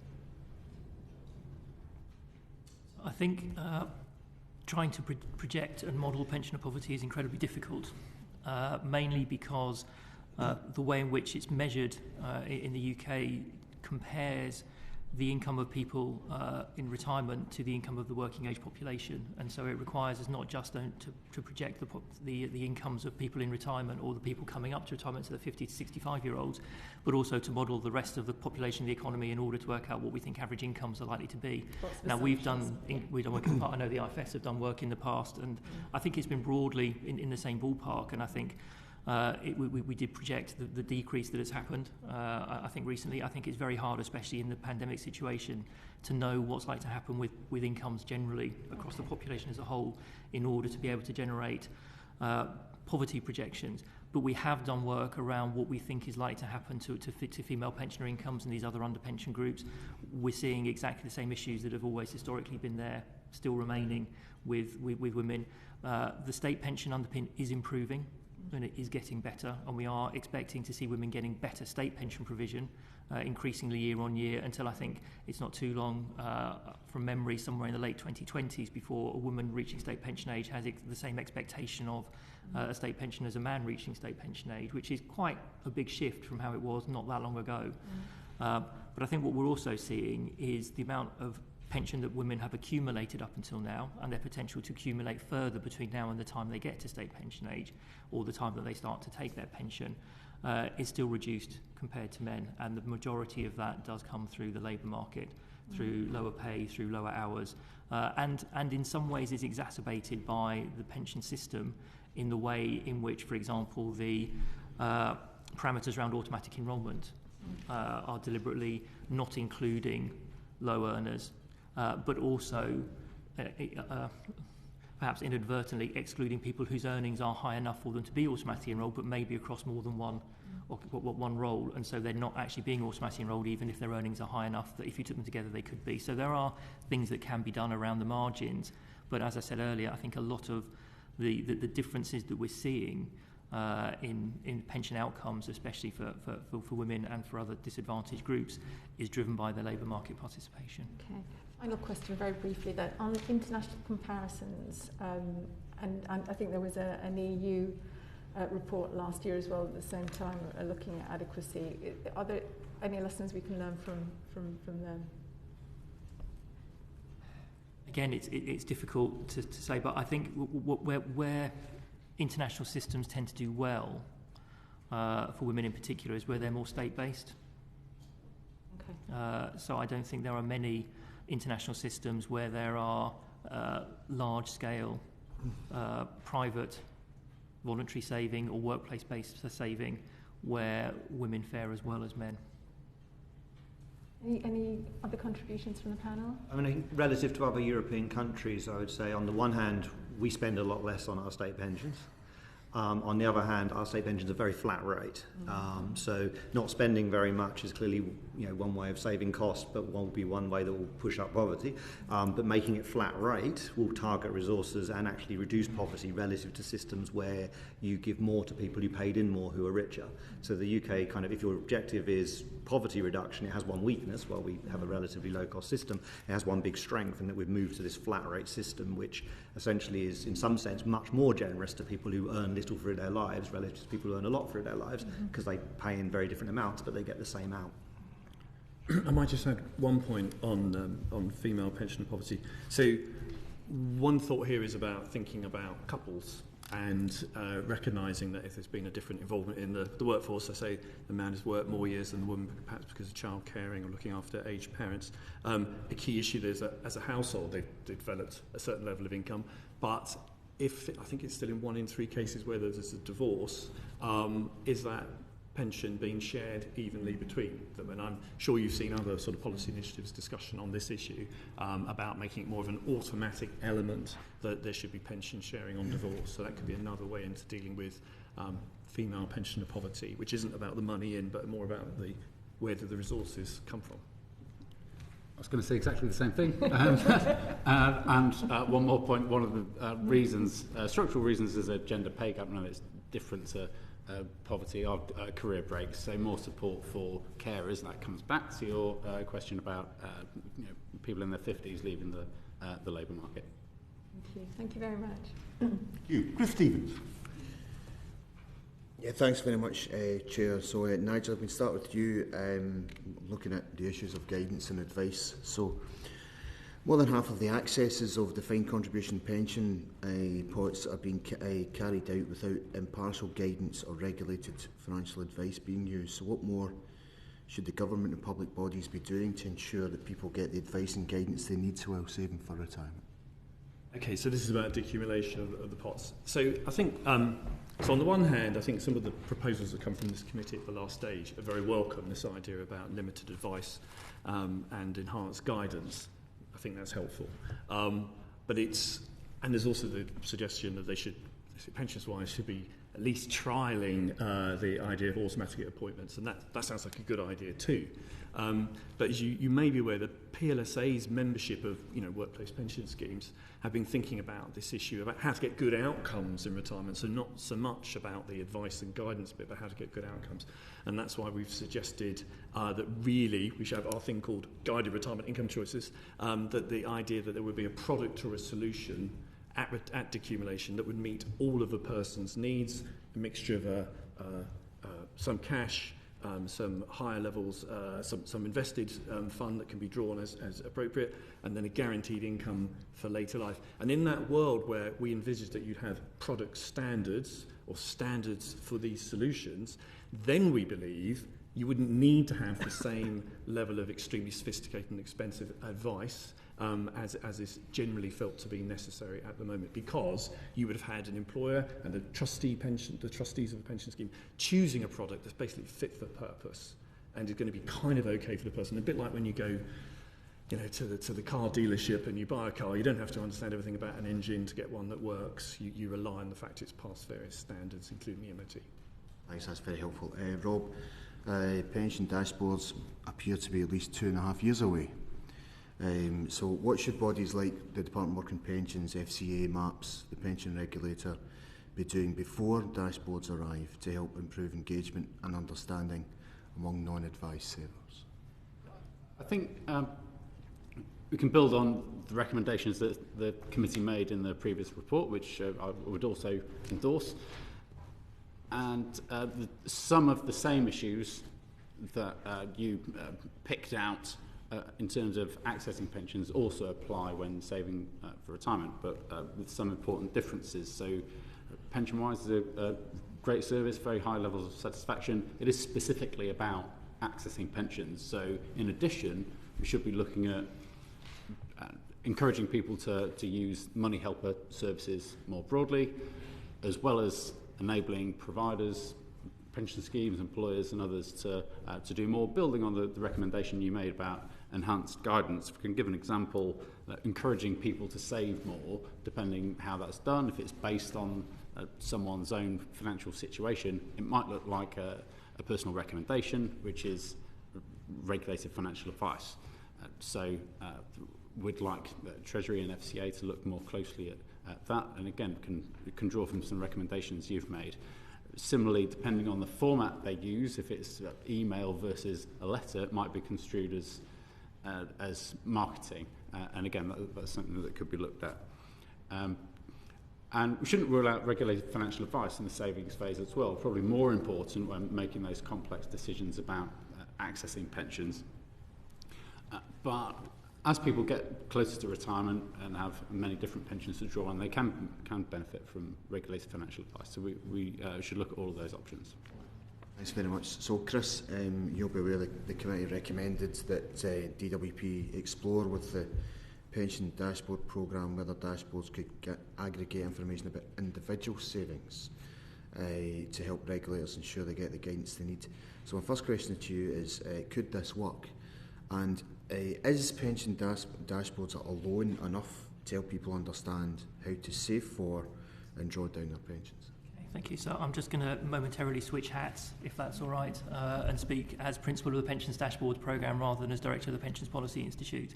I think trying to project and model pensioner poverty is incredibly difficult, mainly because the way in which it's measured in the UK compares the income of people in retirement to the income of the working age population, and so it requires us not just to project the incomes of people in retirement or the people coming up to retirement, so the 50 to 65-year-olds, but also to model the rest of the population of the economy in order to work out what we think average incomes are likely to be. Now we've done work in part. I know the IFS have done work in the past, and I think it's been broadly in the same ballpark, and I think we did project the decrease that has happened. I think recently, I think it's very hard, especially in the pandemic situation, to know what's like to happen with incomes generally across the population as a whole in order to be able to generate poverty projections. But we have done work around what we think is likely to happen to female pensioner incomes and these other underpension groups. We're seeing exactly the same issues that have always historically been there, still remaining with women. The state pension underpin is improving and it is getting better, and we are expecting to see women getting better state pension provision increasingly year on year until I think it's not too long from memory, somewhere in the late 2020s, before a woman reaching state pension age has the same expectation of a state pension as a man reaching state pension age, which is quite a big shift from how it was not that long ago. But I think what we're also seeing is the amount of pension that women have accumulated up until now and their potential to accumulate further between now and the time they get to state pension age or the time that they start to take their pension is still reduced compared to men, and the majority of that does come through the labour market, through lower pay, through lower hours, and in some ways is exacerbated by the pension system in the way in which, for example, the parameters around automatic enrolment are deliberately not including low earners, but also perhaps inadvertently excluding people whose earnings are high enough for them to be automatically enrolled, but maybe across more than one role, and so they're not actually being automatically enrolled even if their earnings are high enough that if you took them together they could be. So there are things that can be done around the margins, but as I said earlier, I think a lot of the differences that we're seeing in pension outcomes, especially for women and for other disadvantaged groups, is driven by the labour market participation. Okay. Final question, very briefly, that on international comparisons, and I think there was an EU report last year as well at the same time looking at adequacy. Are there any lessons we can learn from them? Again, it's difficult to say, but I think where international systems tend to do well for women in particular is where they're more state-based. Okay. So I don't think there are many international systems where there are large-scale private voluntary saving or workplace-based saving where women fare as well as men. Any other contributions from the panel? I mean, relative to other European countries, I would say on the one hand, we spend a lot less on our state pensions. On the other hand, our state pensions are very flat rate. So not spending very much is clearly one way of saving costs, but won't be one way that will push up poverty. But making it flat rate will target resources and actually reduce poverty relative to systems where you give more to people who paid in more who are richer. So the UK kind of, if your objective is poverty reduction, it has one weakness. While we have a relatively low-cost system, it has one big strength in that we've moved to this flat rate system, which essentially is, in some sense, much more generous to people who earn little through their lives relative to people who earn a lot through their lives, because they pay in very different amounts, but they get the same out. I might just add one point on female pension poverty. So one thought here is about thinking about couples and recognising that if there's been a different involvement in the workforce, so say the man has worked more years than the woman, perhaps because of child caring or looking after aged parents, a key issue there is that as a household they've developed a certain level of income, but if I think it's still in 1 in 3 cases where there's a divorce, is that pension being shared evenly between them? And I'm sure you've seen other sort of policy initiatives discussion on this issue about making it more of an automatic element that there should be pension sharing on divorce. So that could be another way into dealing with female pensioner poverty, which isn't about the money in, but more about where do the resources come from. I was going to say exactly the same thing. And one more point, one of the reasons, structural reasons, is a gender pay gap. Now it's different to poverty or career breaks, so more support for carers. That comes back to your question about people in their 50s leaving the labour market. Thank you very much. Thank you. Chris Stevens. Yeah, thanks very much, Chair. So, Nigel, if we start with you, looking at the issues of guidance and advice. So, more than half of the accesses of defined contribution pension pots are being carried out without impartial guidance or regulated financial advice being used. So, what more should the government and public bodies be doing to ensure that people get the advice and guidance they need while saving for retirement? Okay, so this is about decumulation of the pots. So I think, so on the one hand, I think some of the proposals that come from this committee at the last stage are very welcome, this idea about limited advice and enhanced guidance. I think that's helpful. But and there's also the suggestion that they should, pensions-wise, should be at least trialling the idea of automatic appointments, and that sounds like a good idea too. But as you may be aware, the PLSA's membership of workplace pension schemes have been thinking about this issue about how to get good outcomes in retirement, so not so much about the advice and guidance bit, but how to get good outcomes. And that's why we've suggested that really we should have our thing called guided retirement income choices, that the idea that there would be a product or a solution at decumulation that would meet all of a person's needs, a mixture of some cash, some higher levels, some invested fund that can be drawn as appropriate, and then a guaranteed income for later life. And in that world where we envisage that you'd have product standards or standards for these solutions, then we believe you wouldn't need to have the same level of extremely sophisticated and expensive advice as is generally felt to be necessary at the moment, because you would have had an employer and the trustees of a pension scheme choosing a product that's basically fit for purpose and is going to be kind of okay for the person. A bit like when you go to the car dealership and you buy a car, you don't have to understand everything about an engine to get one that works. You rely on the fact it's passed various standards, including the MOT. Thanks, that's very helpful. Rob, pension dashboards appear to be at least 2.5 years away. So what should bodies like the Department of Work and Pensions, FCA, MAPS, the pension regulator, be doing before dashboards arrive to help improve engagement and understanding among non-advised savers? I think we can build on the recommendations that the committee made in the previous report, which I would also endorse. And some of the same issues that you picked out in terms of accessing pensions also apply when saving for retirement, but with some important differences. So pension-wise is a great service, very high levels of satisfaction. It is specifically about accessing pensions. So in addition, we should be looking at encouraging people to use money helper services more broadly, as well as enabling providers, pension schemes, employers and others to do more, building on the recommendation you made about enhanced guidance. If we can give an example, encouraging people to save more, depending how that's done. If it's based on someone's own financial situation, it might look like a personal recommendation, which is regulated financial advice. So we'd like Treasury and FCA to look more closely at that, and again can draw from some recommendations you've made. Similarly, depending on the format they use, if it's email versus a letter, it might be construed as marketing, and again that's something that could be looked at. And we shouldn't rule out regulated financial advice in the savings phase as well. Probably more important when making those complex decisions about accessing pensions. But as people get closer to retirement and have many different pensions to draw on, they can benefit from regulated financial advice. So we should look at all of those options. Thanks very much. So Chris, you'll be aware that the committee recommended that DWP explore with the pension dashboard programme whether dashboards could aggregate information about individual savings to help regulators ensure they get the guidance they need. So my first question to you is, could this work? And is pension dashboards alone enough to help people understand how to save for and draw down their pensions? Okay, thank you. So I'm just going to momentarily switch hats, if that's all right, and speak as principal of the Pensions Dashboards Programme rather than as director of the Pensions Policy Institute.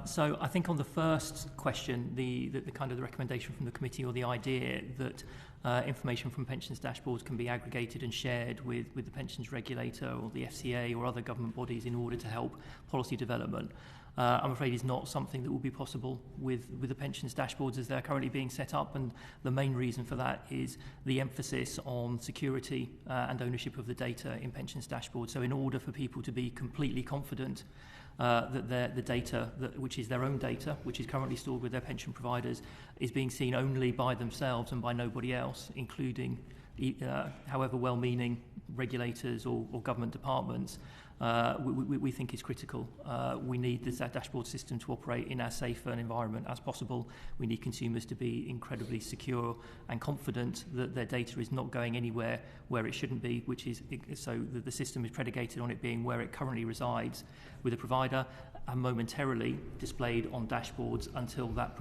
So I think on the first question, the kind of the recommendation from the committee, or the idea that information from pensions dashboards can be aggregated and shared with the pensions regulator or the FCA or other government bodies in order to help policy development, I'm afraid is not something that will be possible with the pensions dashboards as they're currently being set up, and the main reason for that is the emphasis on security and ownership of the data in pensions dashboards. So in order for people to be completely confident that the data, which is their own data, which is currently stored with their pension providers, is being seen only by themselves and by nobody else, including however well-meaning regulators or government departments, we think is critical. We need this dashboard system to operate in as safe an environment as possible. We need consumers to be incredibly secure and confident that their data is not going anywhere where it shouldn't be, which is so that the system is predicated on it being where it currently resides with a provider and momentarily displayed on dashboards until that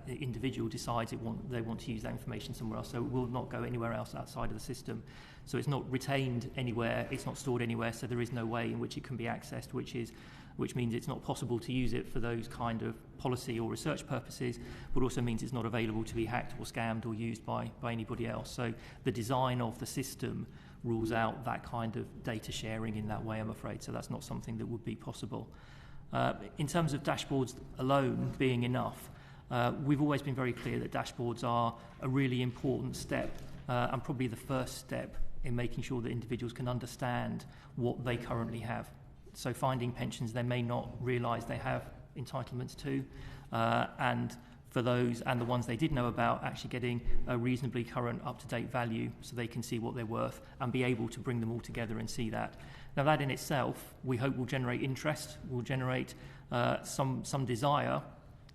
individual decides they want to use that information somewhere else. So it will not go anywhere else outside of the system. So it's not retained anywhere, it's not stored anywhere, so there is no way in which it can be accessed, which means it's not possible to use it for those kind of policy or research purposes, but also means it's not available to be hacked or scammed or used by anybody else. So the design of the system rules out that kind of data sharing in that way, I'm afraid, so that's not something that would be possible. In terms of dashboards alone being enough, we've always been very clear that dashboards are a really important step and probably the first step in making sure that individuals can understand what they currently have. So finding pensions they may not realise they have entitlements to, and for those and the ones they did know about, actually getting a reasonably current, up-to-date value so they can see what they're worth and be able to bring them all together and see that. Now that in itself, we hope will generate interest, will generate some desire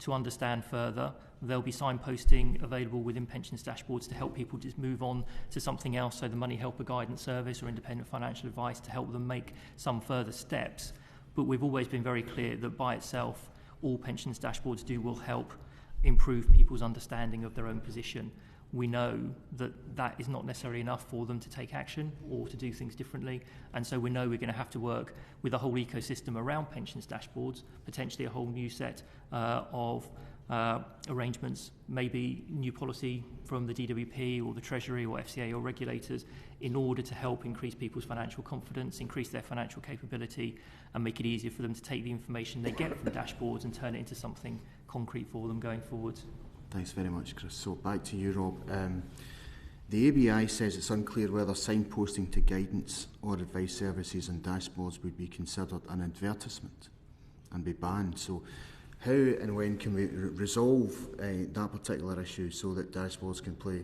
to understand further. There'll be signposting available within pensions dashboards to help people just move on to something else, so the Money Helper Guidance Service or independent financial advice to help them make some further steps. But we've always been very clear that by itself, all pensions dashboards will help improve people's understanding of their own position. We know that that is not necessarily enough for them to take action or to do things differently, and so we know we're going to have to work with a whole ecosystem around pensions dashboards, potentially a whole new set of arrangements, maybe new policy from the DWP or the Treasury or FCA or regulators in order to help increase people's financial confidence, increase their financial capability and make it easier for them to take the information they get from dashboards and turn it into something concrete for them going forwards. Thanks very much, Chris. So back to you, Rob. The ABI says it's unclear whether signposting to guidance or advice services and dashboards would be considered an advertisement and be banned. So how and when can we resolve that particular issue so that dashboards can play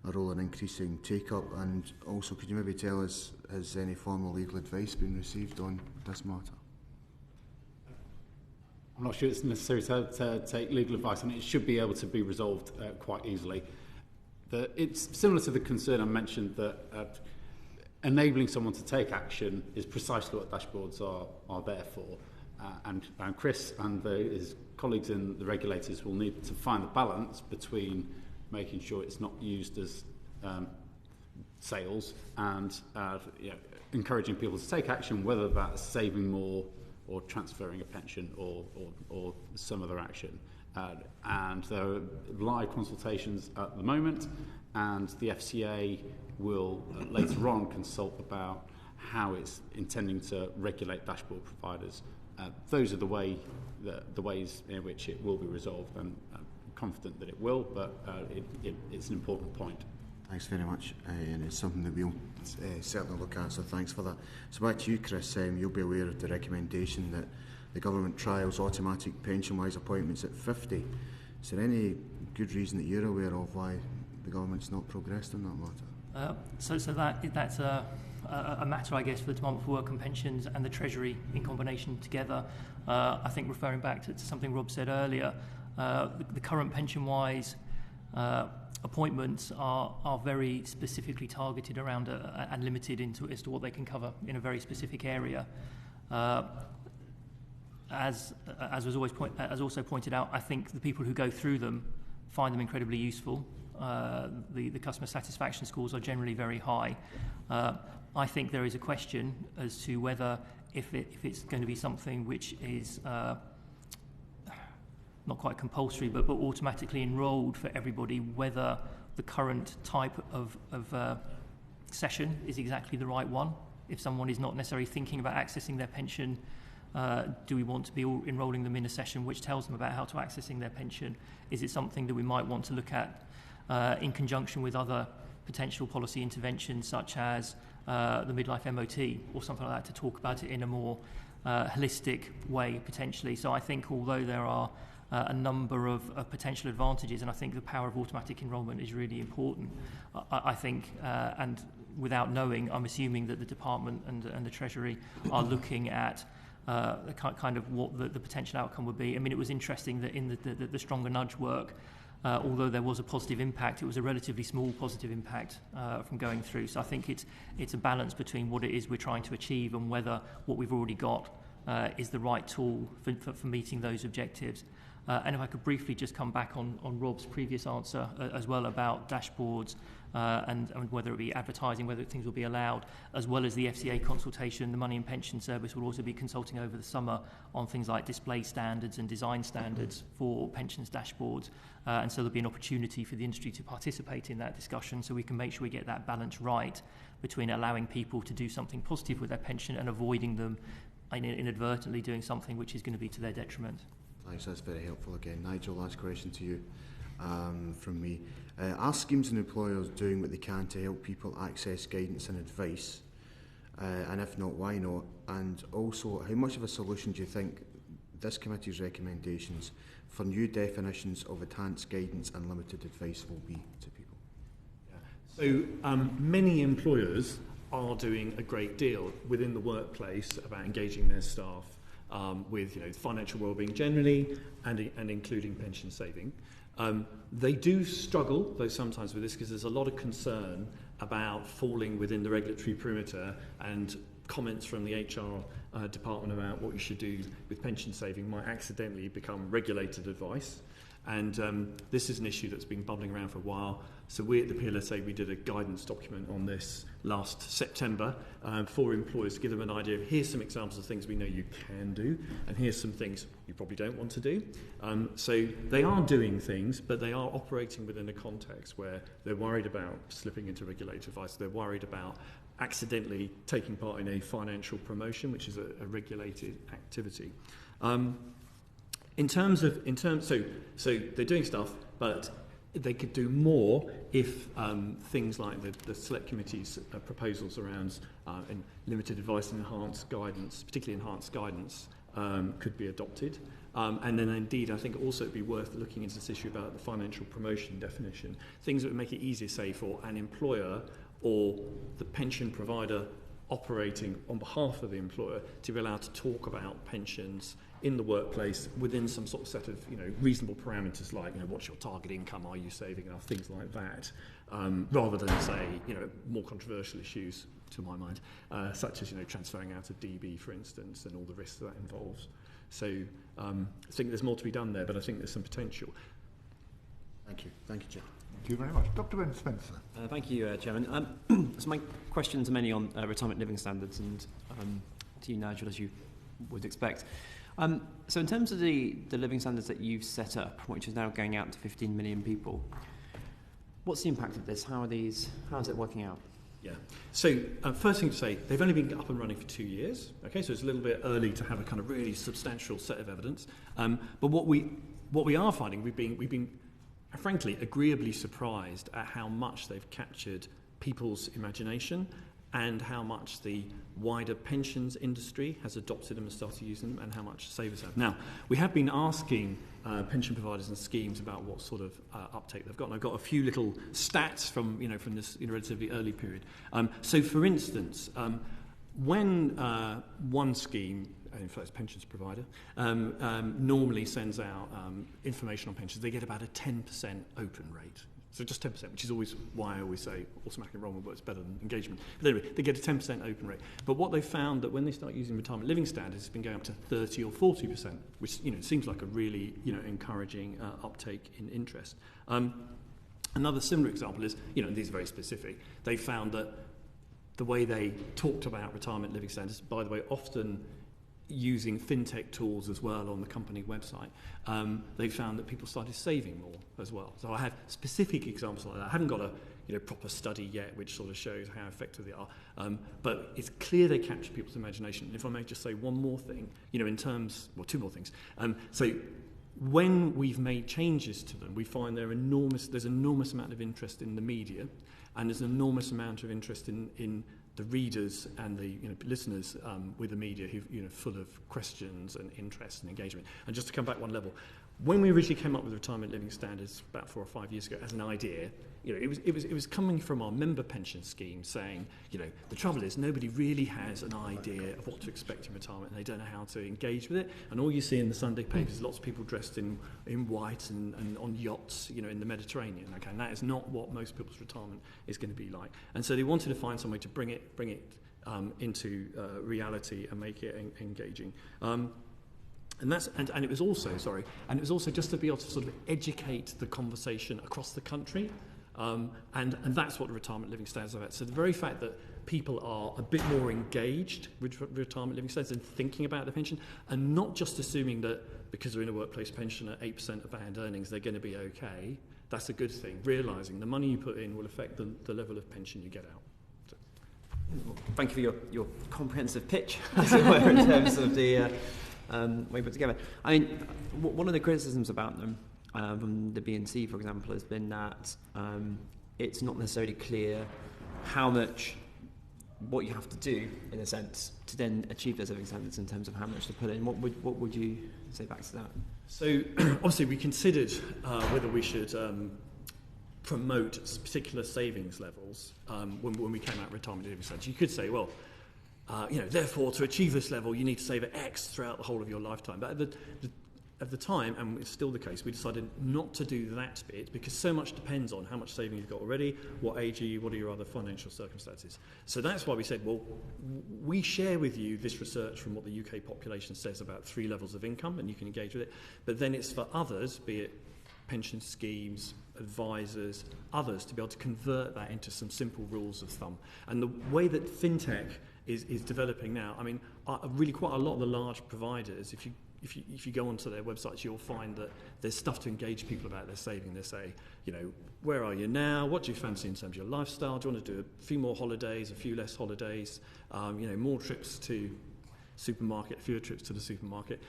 a role in increasing take-up? And also, could you maybe tell us, has any formal legal advice been received on this matter? I'm not sure it's necessary to take legal advice, and it should be able to be resolved quite easily. It's similar to the concern I mentioned that enabling someone to take action is precisely what dashboards are there for. And Chris and his colleagues in the regulators will need to find the balance between making sure it's not used as sales and encouraging people to take action, whether that's saving more or transferring a pension or some other action. And there are live consultations at the moment, and the FCA will later on consult about how it's intending to regulate dashboard providers. Those are the ways in which it will be resolved, and I'm confident that it will, but it's an important point. Thanks very much, and it's something that we'll certainly look at, so thanks for that. So back to you, Chris. You'll be aware of the recommendation that the government trials automatic pension-wise appointments at 50. Is there any good reason that you're aware of why the government's not progressed on that matter? So that's a matter, I guess, for the Department for Work and Pensions and the Treasury in combination together. I think referring back to something Rob said earlier, the current pension-wise appointments are very specifically targeted around and limited as to what they can cover in a very specific area. As was also pointed out, I think the people who go through them find them incredibly useful. The customer satisfaction scores are generally very high. I think there is a question as to whether if it's going to be something which is not quite compulsory, but automatically enrolled for everybody, whether the current type of session is exactly the right one. If someone is not necessarily thinking about accessing their pension, do we want to be enrolling them in a session which tells them about how to accessing their pension? Is it something that we might want to look at in conjunction with other potential policy interventions such as the midlife MOT or something like that, to talk about it in a more holistic way potentially? So I think although there are a number of potential advantages, and I think the power of automatic enrolment is really important, I think, and without knowing, I'm assuming that the department and the Treasury are looking at the kind of what the potential outcome would be. I mean, it was interesting that in the stronger nudge work, although there was a positive impact, it was a relatively small positive impact from going through. So I think it's a balance between what it is we're trying to achieve and whether what we've already got is the right tool for meeting those objectives. And if I could briefly just come back on Rob's previous answer as well about dashboards and whether it be advertising, whether things will be allowed, as well as the FCA consultation, the Money and Pension Service will also be consulting over the summer on things like display standards and design standards for pensions dashboards. And so there'll be an opportunity for the industry to participate in that discussion so we can make sure we get that balance right between allowing people to do something positive with their pension and avoiding them inadvertently doing something which is going to be to their detriment. Thanks, that's very helpful again. Nigel, last question to you from me. Are schemes and employers doing what they can to help people access guidance and advice? And if not, why not? And also, how much of a solution do you think this committee's recommendations for new definitions of enhanced guidance and limited advice will be to people? So many employers are doing a great deal within the workplace about engaging their staff with financial well-being generally and including pension saving. They do struggle, though, sometimes with this because there's a lot of concern about falling within the regulatory perimeter, and comments from the HR department about what you should do with pension saving might accidentally become regulated advice. And this is an issue that's been bubbling around for a while. So we at the PLSA, we did a guidance document on this last September for employers to give them an idea of here's some examples of things we know you can do, and here's some things you probably don't want to do. So they are doing things, but they are operating within a context where they're worried about slipping into regulated advice. They're worried about accidentally taking part in a financial promotion, which is a regulated activity. So they're doing stuff, but they could do more if things like the Select Committee's proposals around limited advice and enhanced guidance, particularly enhanced guidance, could be adopted. And then indeed, I think also it'd be worth looking into this issue about the financial promotion definition, things that would make it easier, say, for an employer or the pension provider operating on behalf of the employer to be allowed to talk about pensions in the workplace within some sort of set of reasonable parameters, like what's your target income, are you saving enough, things like that, rather than say more controversial issues to my mind, such as transferring out of DB, for instance, and all the risks that involves. So I think there's more to be done there, but I think there's some potential. Thank you, Chair. Thank you very much. Dr. Ben Spencer. Thank you, Chairman. So my questions are mainly on retirement living standards, and to you, Nigel, as you would expect. So in terms of the living standards that you've set up, which is now going out to 15 million people, what's the impact of this? How is it working out? Yeah. So first thing to say, they've only been up and running for 2 years. Okay, so it's a little bit early to have a kind of really substantial set of evidence. But what we are finding, we've been frankly agreeably surprised at how much they've captured people's imagination and how much the wider pensions industry has adopted them and started using them, and how much savers have. Now, we have been asking pension providers and schemes about what sort of uptake they've got, and I've got a few little stats from this relatively early period. So, for instance, when one scheme, in fact, it's a pensions provider, normally sends out information on pensions, they get about a 10% open rate. So just 10%, which is always why I always say automatic enrolment works better than engagement. But anyway, they get a 10% open rate. But what they found that when they start using retirement living standards, it's been going up to 30 or 40%, which seems like a really encouraging uptake in interest. Another similar example is, these are very specific. They found that the way they talked about retirement living standards, by the way, often using fintech tools as well on the company website, they found that people started saving more as well. So I have specific examples like that. I haven't got a proper study yet which sort of shows how effective they are, but it's clear they capture people's imagination. And if I may just say one more thing, two more things. So when we've made changes to them, we find there's enormous amount of interest in the media, and there's an enormous amount of interest in the readers and the listeners with the media who full of questions and interest and engagement. And just to come back one level, when we originally came up with retirement living standards about 4 or 5 years ago as an idea, it was coming from our member pension scheme saying, the trouble is nobody really has an idea of what to expect in retirement and they don't know how to engage with it. And all you see in the Sunday papers is lots of people dressed in white and on yachts, in the Mediterranean. Okay, and that is not what most people's retirement is going to be like. And so they wanted to find some way to bring it into reality and make it engaging. And it was also just to be able to sort of educate the conversation across the country, and that's what the retirement living standards are about. So the very fact that people are a bit more engaged with retirement living standards and thinking about the pension, and not just assuming that because they're in a workplace pension at 8% of band earnings they're going to be okay. That's a good thing. Realising the money you put in will affect the level of pension you get out. So. Thank you for your comprehensive pitch, as it were, in terms of the. Way put together. I mean, one of the criticisms about them from the BNC, for example, has been that it's not necessarily clear what you have to do, in a sense, to then achieve those living standards in terms of how much to put in. What would you say back to that? So, obviously, we considered whether we should promote particular savings levels when we came out with retirement living standards. You could say, well, therefore, to achieve this level, you need to save X throughout the whole of your lifetime. But at the time, and it's still the case, we decided not to do that bit because so much depends on how much saving you've got already, what age are you, what are your other financial circumstances. So that's why we said, well, we share with you this research from what the UK population says about 3 levels of income, and you can engage with it. But then it's for others, be it pension schemes, advisors, others, to be able to convert that into some simple rules of thumb. And the way that fintech is developing now. I mean, really quite a lot of the large providers, if you go onto their websites, you'll find that there's stuff to engage people about their saving. They say, where are you now? What do you fancy in terms of your lifestyle? Do you want to do a few more holidays, a few less holidays? More trips to supermarket, fewer trips to the supermarket.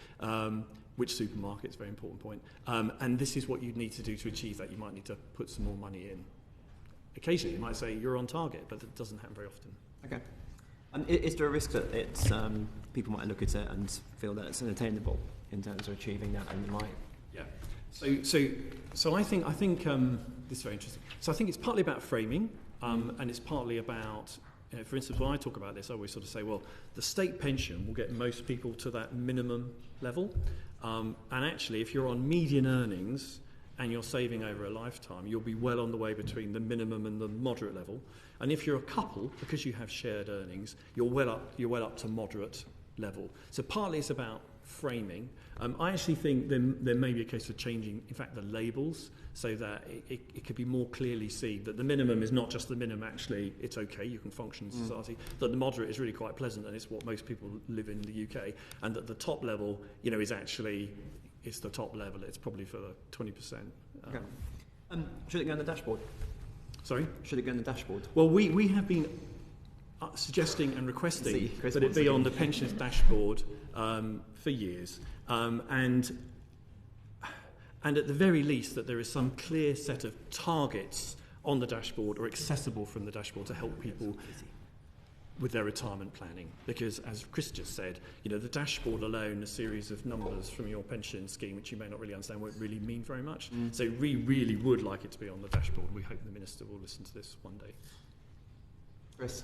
Which supermarket is a very important point. And this is what you need to do to achieve that. You might need to put some more money in. Occasionally, you might say you're on target, but that doesn't happen very often. Okay. Is there a risk that it's people might look at it and feel that it's unattainable in terms of achieving that, and they might? Yeah. So I think this is very interesting. So I think it's partly about framing, and it's partly about, for instance, when I talk about this, I always sort of say, well, the state pension will get most people to that minimum level, and actually, if you're on median earnings and you're saving over a lifetime, you'll be well on the way between the minimum and the moderate level. And if you're a couple, because you have shared earnings, you're well up to moderate level. So partly it's about framing. I actually think there may be a case of changing, in fact, the labels so that it could be more clearly seen that the minimum is not just the minimum, actually, it's okay, you can function in society, that the moderate is really quite pleasant and it's what most people live in the UK, and that the top level, is actually, it's the top level, it's probably for the 20%. Okay. Should it go on the dashboard? Sorry? Should it go on the dashboard? Well, we have been suggesting and requesting that it be on the pensions dashboard for years, and at the very least that there is some clear set of targets on the dashboard or accessible from the dashboard to help people with their retirement planning. Because, as Chris just said, the dashboard alone, a series of numbers from your pension scheme, which you may not really understand, won't really mean very much. So we really would like it to be on the dashboard. We hope the Minister will listen to this one day. Chris?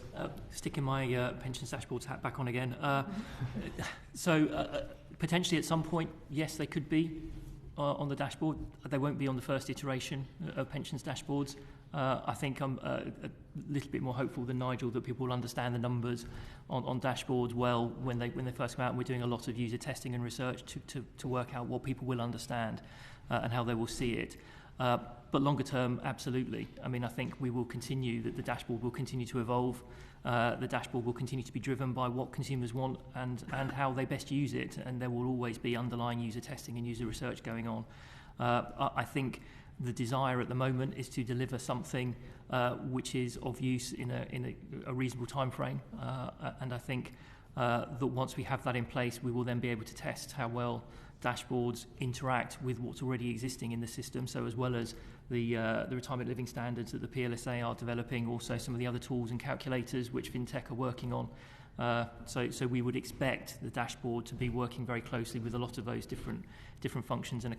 Sticking my pensions dashboard hat back on again. So potentially at some point, yes, they could be on the dashboard. They won't be on the first iteration of pensions dashboards. I think I'm a little bit more hopeful than Nigel that people will understand the numbers on dashboards well when they first come out. And we're doing a lot of user testing and research to work out what people will understand and how they will see it. But longer term, absolutely. I mean, I think we will continue, that the dashboard will continue to evolve. The dashboard will continue to be driven by what consumers want and how they best use it. And there will always be underlying user testing and user research going on. I think the desire at the moment is to deliver something which is of use in a reasonable time frame. And I think that once we have that in place, we will then be able to test how well dashboards interact with what's already existing in the system. So as well as the retirement living standards that the PLSA are developing, also some of the other tools and calculators which FinTech are working on, So we would expect the dashboard to be working very closely with a lot of those different functions and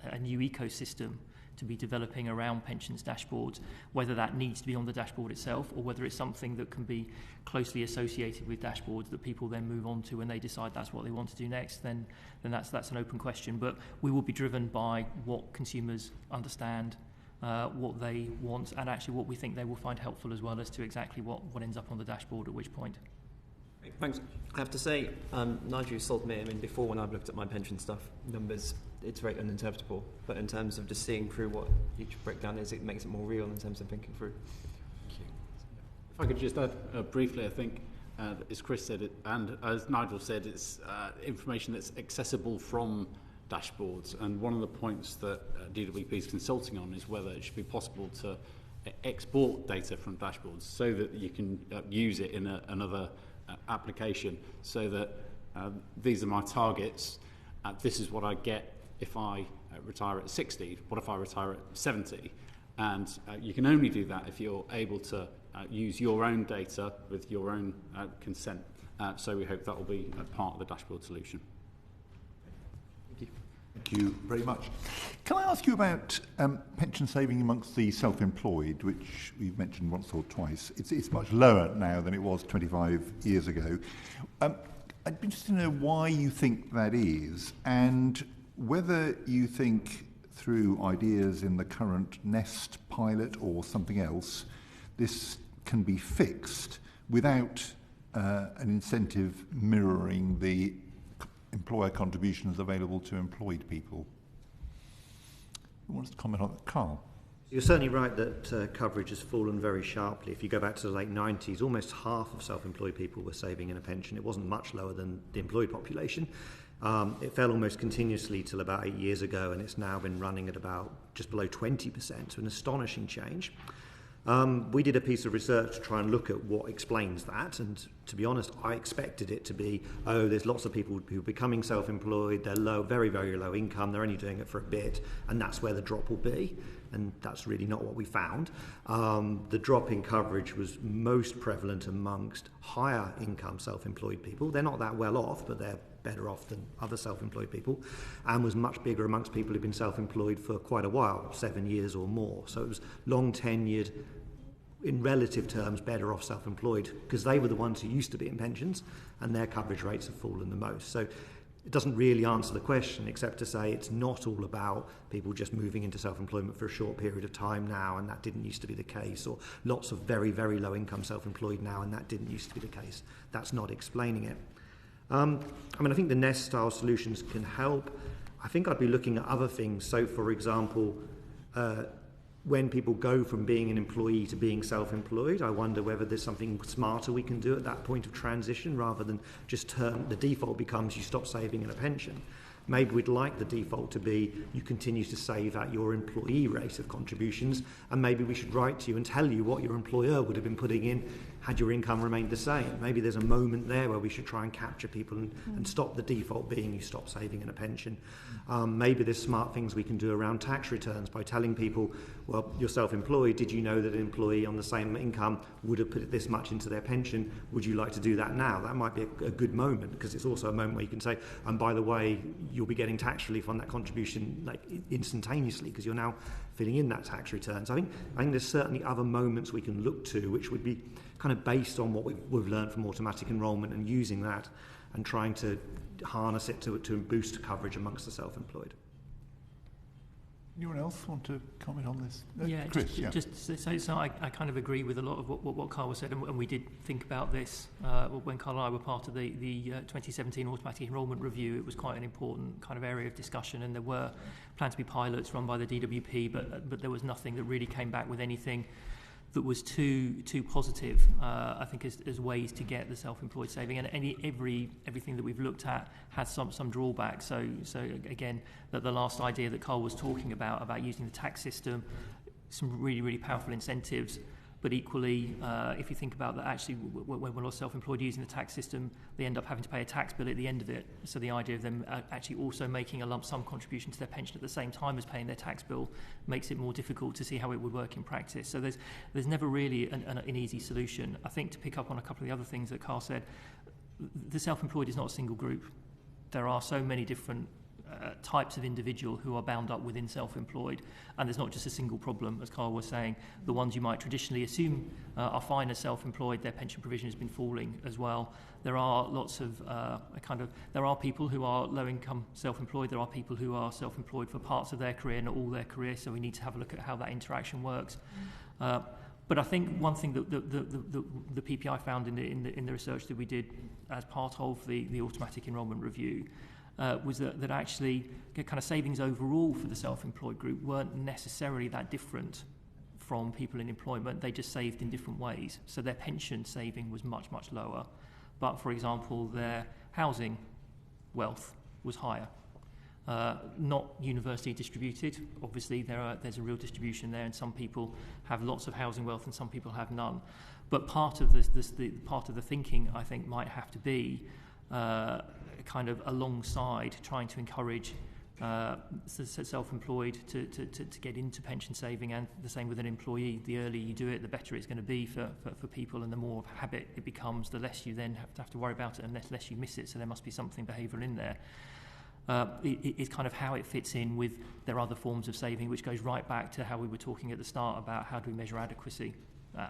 a new ecosystem to be developing around pensions dashboards, whether that needs to be on the dashboard itself or whether it's something that can be closely associated with dashboards that people then move on to when they decide that's what they want to do next, then that's an open question. But we will be driven by what consumers understand, what they want, and actually what we think they will find helpful as well as to exactly what ends up on the dashboard at which point. Thanks. I have to say, Nigel sold me. I mean, before when I've looked at my pension stuff, numbers, it's very uninterpretable. But in terms of just seeing through what each breakdown is, it makes it more real in terms of thinking through. Thank you. If I could just add briefly, I think, as Chris said, and as Nigel said, it's information that's accessible from dashboards. And one of the points that DWP is consulting on is whether it should be possible to export data from dashboards so that you can use it in another application, so that these are my targets, this is what I get if I retire at 60, what if I retire at 70, and you can only do that if you're able to use your own data with your own consent, so we hope that will be a part of the dashboard solution. Thank you very much. Can I ask you about pension saving amongst the self-employed, which we've mentioned once or twice? It's much lower now than it was 25 years ago. I'd be interested to know why you think that is, and whether you think through ideas in the current Nest pilot or something else, this can be fixed without an incentive mirroring the employer contributions available to employed people. Who wants to comment on that? Carl? You're certainly right that coverage has fallen very sharply. If you go back to the late 90s, almost half of self-employed people were saving in a pension. It wasn't much lower than the employed population. It fell almost continuously till about 8 years ago, and it's now been running at about just below 20%, so an astonishing change. We did a piece of research to try and look at what explains that, and to be honest, I expected it to be, there's lots of people who are becoming self-employed, they're low, very, very low income, they're only doing it for a bit, and that's where the drop will be, and that's really not what we found. The drop in coverage was most prevalent amongst higher income self-employed people. They're not that well off, but they're better off than other self-employed people, and was much bigger amongst people who've been self-employed for quite a while, 7 years or more. So it was long tenured, in relative terms, better off self-employed, because they were the ones who used to be in pensions, and their coverage rates have fallen the most. So it doesn't really answer the question, except to say it's not all about people just moving into self-employment for a short period of time now, and that didn't used to be the case, or lots of very, very low income self-employed now, and that didn't used to be the case. That's not explaining it. I think the Nest style solutions can help. I think I'd be looking at other things. So, for example, when people go from being an employee to being self-employed, I wonder whether there's something smarter we can do at that point of transition, rather than just the default becomes you stop saving in a pension. Maybe we'd like the default to be you continue to save at your employee rate of contributions, and maybe we should write to you and tell you what your employer would have been putting in had your income remained the same. Maybe there's a moment there where we should try and capture people and stop the default being you stop saving in a pension. Maybe there's smart things we can do around tax returns by telling people, well, you're self-employed, did you know that an employee on the same income would have put this much into their pension? Would you like to do that now? That might be a good moment, because it's also a moment where you can say, and by the way, you'll be getting tax relief on that contribution instantaneously, because you're now filling in that tax return. So I think there's certainly other moments we can look to, which would be kind of based on what we've learned from automatic enrolment, and using that and trying to harness it to boost coverage amongst the self-employed. Anyone else want to comment on this? Yeah, Chris, so I kind of agree with a lot of what Carl said, and we did think about this when Carl and I were part of the 2017 automatic enrolment review. It was quite an important kind of area of discussion, and there were planned to be pilots run by the DWP, but there was nothing that really came back with anything that was too positive, I think, as ways to get the self-employed saving. And everything that we've looked at has some drawbacks. So again, that the last idea that Carl was talking about using the tax system, some really, really powerful incentives, But equally, if you think about that, actually, when we're self-employed using the tax system, they end up having to pay a tax bill at the end of it. So the idea of them actually also making a lump sum contribution to their pension at the same time as paying their tax bill makes it more difficult to see how it would work in practice. So there's never really an easy solution. I think to pick up on a couple of the other things that Carl said, the self-employed is not a single group. There are so many different types of individual who are bound up within self-employed, and there's not just a single problem, as Carl was saying. The ones you might traditionally assume are fine as self-employed, their pension provision has been falling as well. There are lots of there are people who are low-income self-employed, there are people who are self-employed for parts of their career, not all their career, so we need to have a look at how that interaction works. But I think one thing that the PPI found in the research that we did as part of the automatic enrolment review was that actually kind of savings overall for the self-employed group weren't necessarily that different from people in employment. They just saved in different ways. So their pension saving was much, much lower. But, for example, their housing wealth was higher. Not universally distributed. Obviously, there's a real distribution there, and some people have lots of housing wealth and some people have none. But part of part of the thinking, I think, might have to be kind of alongside trying to encourage self-employed to get into pension saving, and the same with an employee. The earlier you do it, the better it's going to be for people, and the more of a habit it becomes, the less you then have to worry about it, and less you miss it. So there must be something behavioural in there. It's kind of how it fits in with their other forms of saving, which goes right back to how we were talking at the start about how do we measure adequacy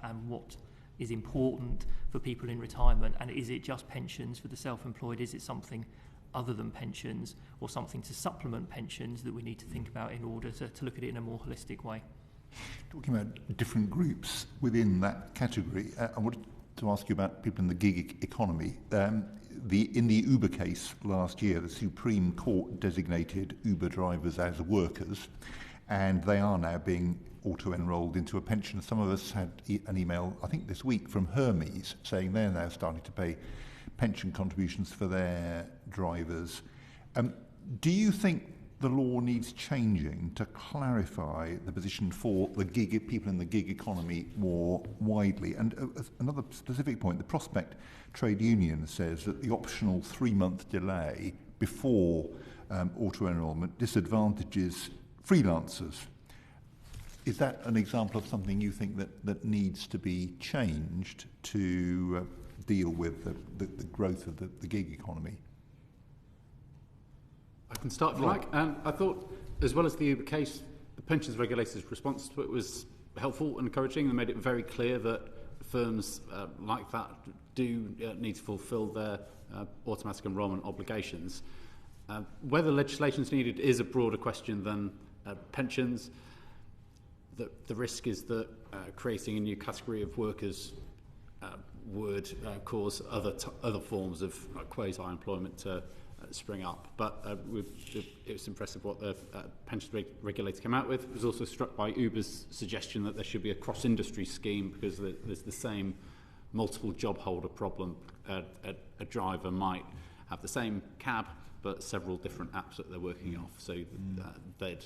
and what is important for people in retirement, and is it just pensions for the self-employed? Is it something other than pensions, or something to supplement pensions that we need to think about in order to look at it in a more holistic way? Talking about different groups within that category, I wanted to ask you about people in the gig economy. In the Uber case last year, the Supreme Court designated Uber drivers as workers, and they are now being auto-enrolled into a pension. Some of us had an email, I think this week, from Hermes saying they're now starting to pay pension contributions for their drivers. Do you think the law needs changing to clarify the position for the people in the gig economy more widely? And another specific point, the Prospect Trade Union says that the optional 3-month delay before auto-enrolment disadvantages freelancers. Is that an example of something you think that needs to be changed to deal with the growth of the gig economy? I can start if you like. I thought, as well as the Uber case, the pensions regulator's response to it was helpful and encouraging. They made it very clear that firms like that do need to fulfil their automatic enrolment obligations. Whether legislation is needed is a broader question than pensions. The risk is that creating a new category of workers would cause other forms of quasi-employment to spring up. But it was impressive what the pensions regulator came out with. I was also struck by Uber's suggestion that there should be a cross-industry scheme, because there's the same multiple job holder problem. A driver might have the same cab but several different apps that they're working off, so they'd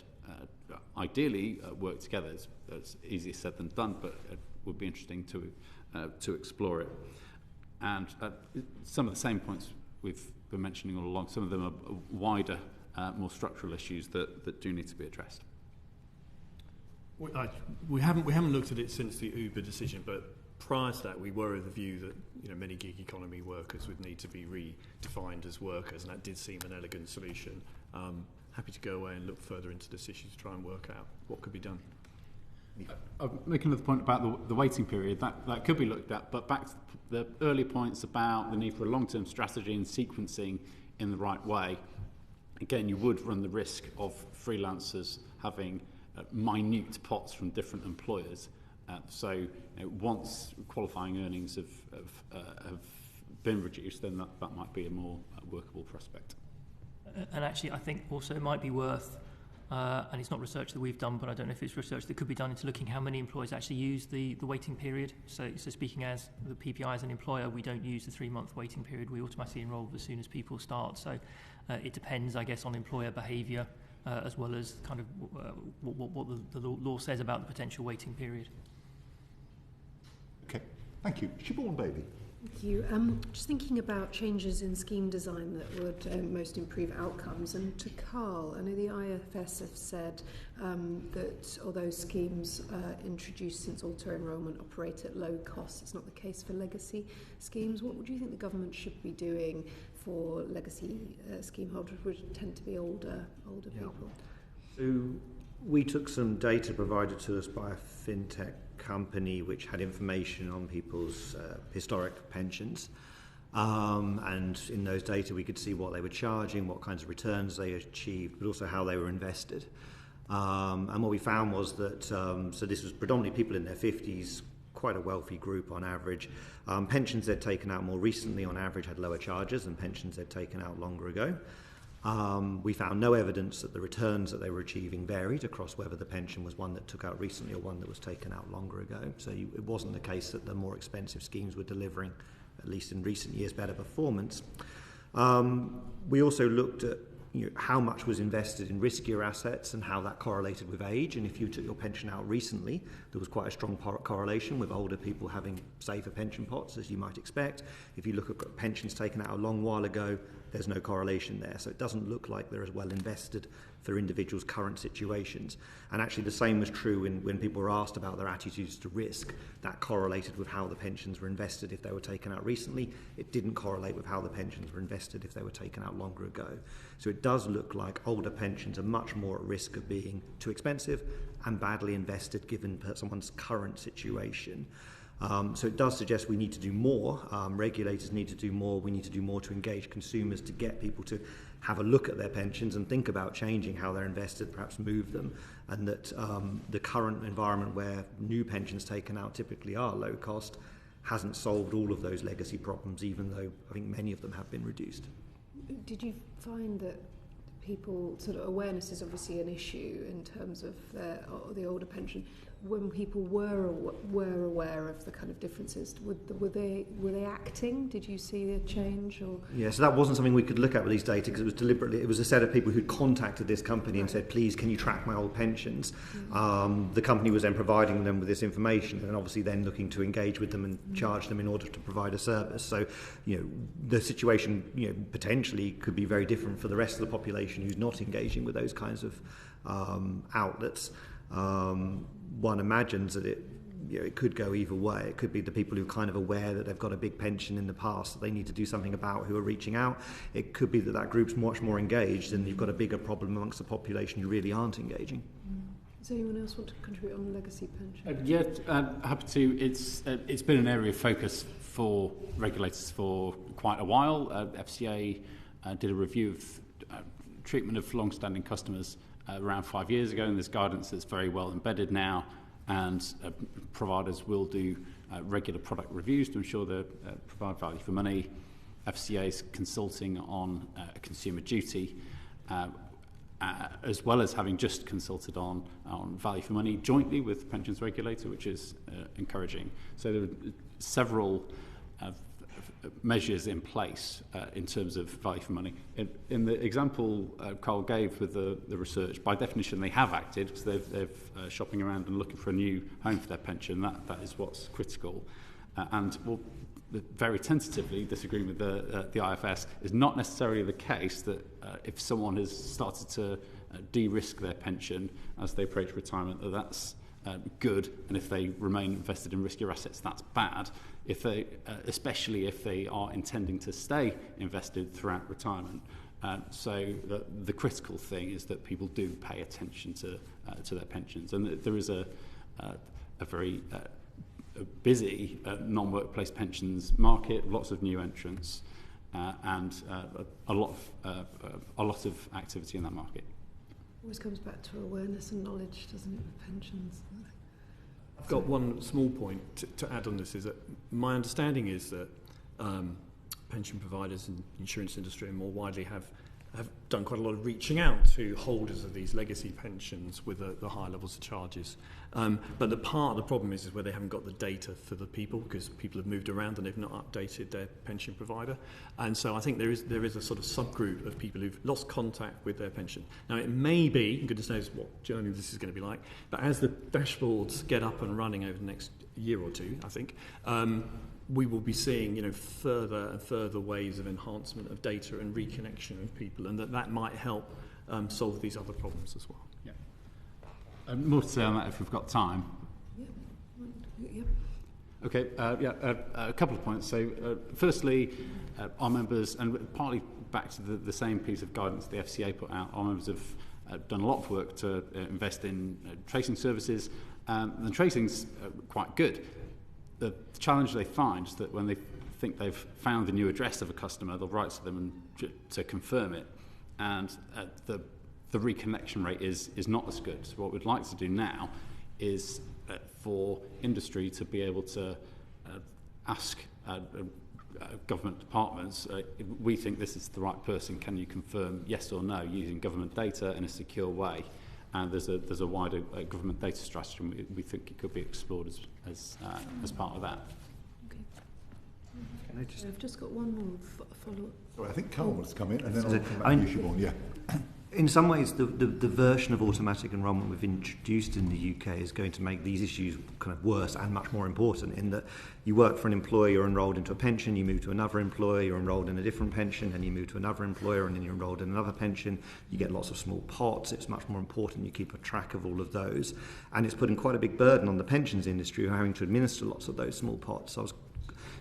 ideally work together. It's easier said than done, but it would be interesting to explore it. And some of the same points we've been mentioning all along, some of them are wider, more structural issues that do need to be addressed. We haven't looked at it since the Uber decision, but prior to that, we were of the view that many gig economy workers would need to be redefined as workers, and that did seem an elegant solution. Happy to go away and look further into this issue to try and work out what could be done. I'll make another point about the waiting period. That could be looked at, but back to the earlier points about the need for a long-term strategy and sequencing in the right way. Again, you would run the risk of freelancers having minute pots from different employers. So once qualifying earnings have been reduced, then that might be a more workable prospect. And actually, I think also it might be worth, and it's not research that we've done, but I don't know if it's research that could be done into looking how many employers actually use the waiting period. So speaking as the PPI as an employer, we don't use the 3-month waiting period. We automatically enrol as soon as people start. So it depends, I guess, on employer behaviour as well as kind of what the law says about the potential waiting period. Thank you. Siobhan Bailey. Thank you. Just thinking about changes in scheme design that would most improve outcomes. And to Carl, I know the IFS have said that although schemes introduced since auto-enrolment operate at low cost, it's not the case for legacy schemes. What would you think the government should be doing for legacy scheme holders, which tend to be older people? So we took some data provided to us by a fintech company which had information on people's historic pensions, and in those data we could see what they were charging, what kinds of returns they achieved, but also how they were invested. And what we found was that so this was predominantly people in their 50s, quite a wealthy group on average. Pensions they'd taken out more recently on average had lower charges than pensions they'd taken out longer ago. We found no evidence that the returns that they were achieving varied across whether the pension was one that took out recently or one that was taken out longer ago. So it wasn't the case that the more expensive schemes were delivering, at least in recent years, better performance. We also looked at how much was invested in riskier assets and how that correlated with age. And if you took your pension out recently, there was quite a strong correlation with older people having safer pension pots, as you might expect. If you look at pensions taken out a long while ago, there's no correlation there. So it doesn't look like they're as well invested for individuals' current situations. And actually the same was true when people were asked about their attitudes to risk. That correlated with how the pensions were invested if they were taken out recently. It didn't correlate with how the pensions were invested if they were taken out longer ago. So it does look like older pensions are much more at risk of being too expensive and badly invested given someone's current situation. So it does suggest we need to do more. Regulators need to do more. We need to do more to engage consumers, to get people to have a look at their pensions and think about changing how they're invested, perhaps move them, and that the current environment where new pensions taken out typically are low cost hasn't solved all of those legacy problems, even though I think many of them have been reduced. Did you find that people, sort of awareness is obviously an issue in terms of the older pension, when people were aware of the kind of differences, were they acting? Did you see a change? Or yeah, so that wasn't something we could look at with these data because it was a set of people who'd contacted this company and said, please, can you track my old pensions? The company was then providing them with this information and obviously then looking to engage with them and charge them in order to provide a service. So, the situation, potentially could be very different for the rest of the population who's not engaging with those kinds of outlets. One imagines that it could go either way. It could be the people who are kind of aware that they've got a big pension in the past that they need to do something about who are reaching out. It could be that group's much more engaged and you've got a bigger problem amongst the population who really aren't engaging. Does anyone else want to contribute on legacy pension? Happy to. It's been an area of focus for regulators for quite a while. FCA did a review of treatment of long-standing customers around 5 years ago, and there's guidance that's very well embedded now, and providers will do regular product reviews to ensure they provide value for money. FCA is consulting on consumer duty, as well as having just consulted on value for money jointly with the pensions regulator, which is encouraging. So there are several measures in place in terms of value for money. In the example Carl gave with the research, by definition they have acted because they're shopping around and looking for a new home for their pension. That is what's critical. And very tentatively disagreeing with the IFS is not necessarily the case that if someone has started to de-risk their pension as they approach retirement, that's good, and if they remain invested in riskier assets, that's bad. If they, especially if they are intending to stay invested throughout retirement. So the critical thing is that people do pay attention to their pensions, and there is a very busy non-workplace pensions market, lots of new entrants, and a lot of activity in that market. Always comes back to awareness and knowledge, doesn't it, with pensions? I've got one small point to add on this, is that my understanding is that pension providers and insurance industry and more widely have have done quite a lot of reaching out to holders of these legacy pensions with the high levels of charges. But the part of the problem is where they haven't got the data for the people, because people have moved around and they've not updated their pension provider. And so I think there is a sort of subgroup of people who've lost contact with their pension. Now, it may be, and goodness knows what journey this is going to be like, but as the dashboards get up and running over the next year or two, I think, we will be seeing, further and further ways of enhancement of data and reconnection of people, and that might help solve these other problems as well. Yeah. More to say on that if we've got time. Yeah. Okay, a couple of points. So, firstly, our members, and partly back to the same piece of guidance the FCA put out, our members have done a lot of work to invest in tracing services, and the tracing's quite good. The challenge they find is that when they think they've found the new address of a customer, they'll write to them to confirm it, and the reconnection rate is not as good. So what we'd like to do now is for industry to be able to ask government departments, we think this is the right person, can you confirm yes or no using government data in a secure way? And there's a wider government data strategy, and we think it could be explored as part of that. Okay. I've just got one more follow-up. Sorry, I think Carl wants to come in, and then I'll come back to you, Siobhan. Yeah. In some ways, the version of automatic enrolment we've introduced in the UK is going to make these issues kind of worse and much more important, in that you work for an employer, you're enrolled into a pension, you move to another employer, you're enrolled in a different pension, and you move to another employer, and then you're enrolled in another pension. You get lots of small pots. It's much more important you keep a track of all of those. And it's putting quite a big burden on the pensions industry who are having to administer lots of those small pots. So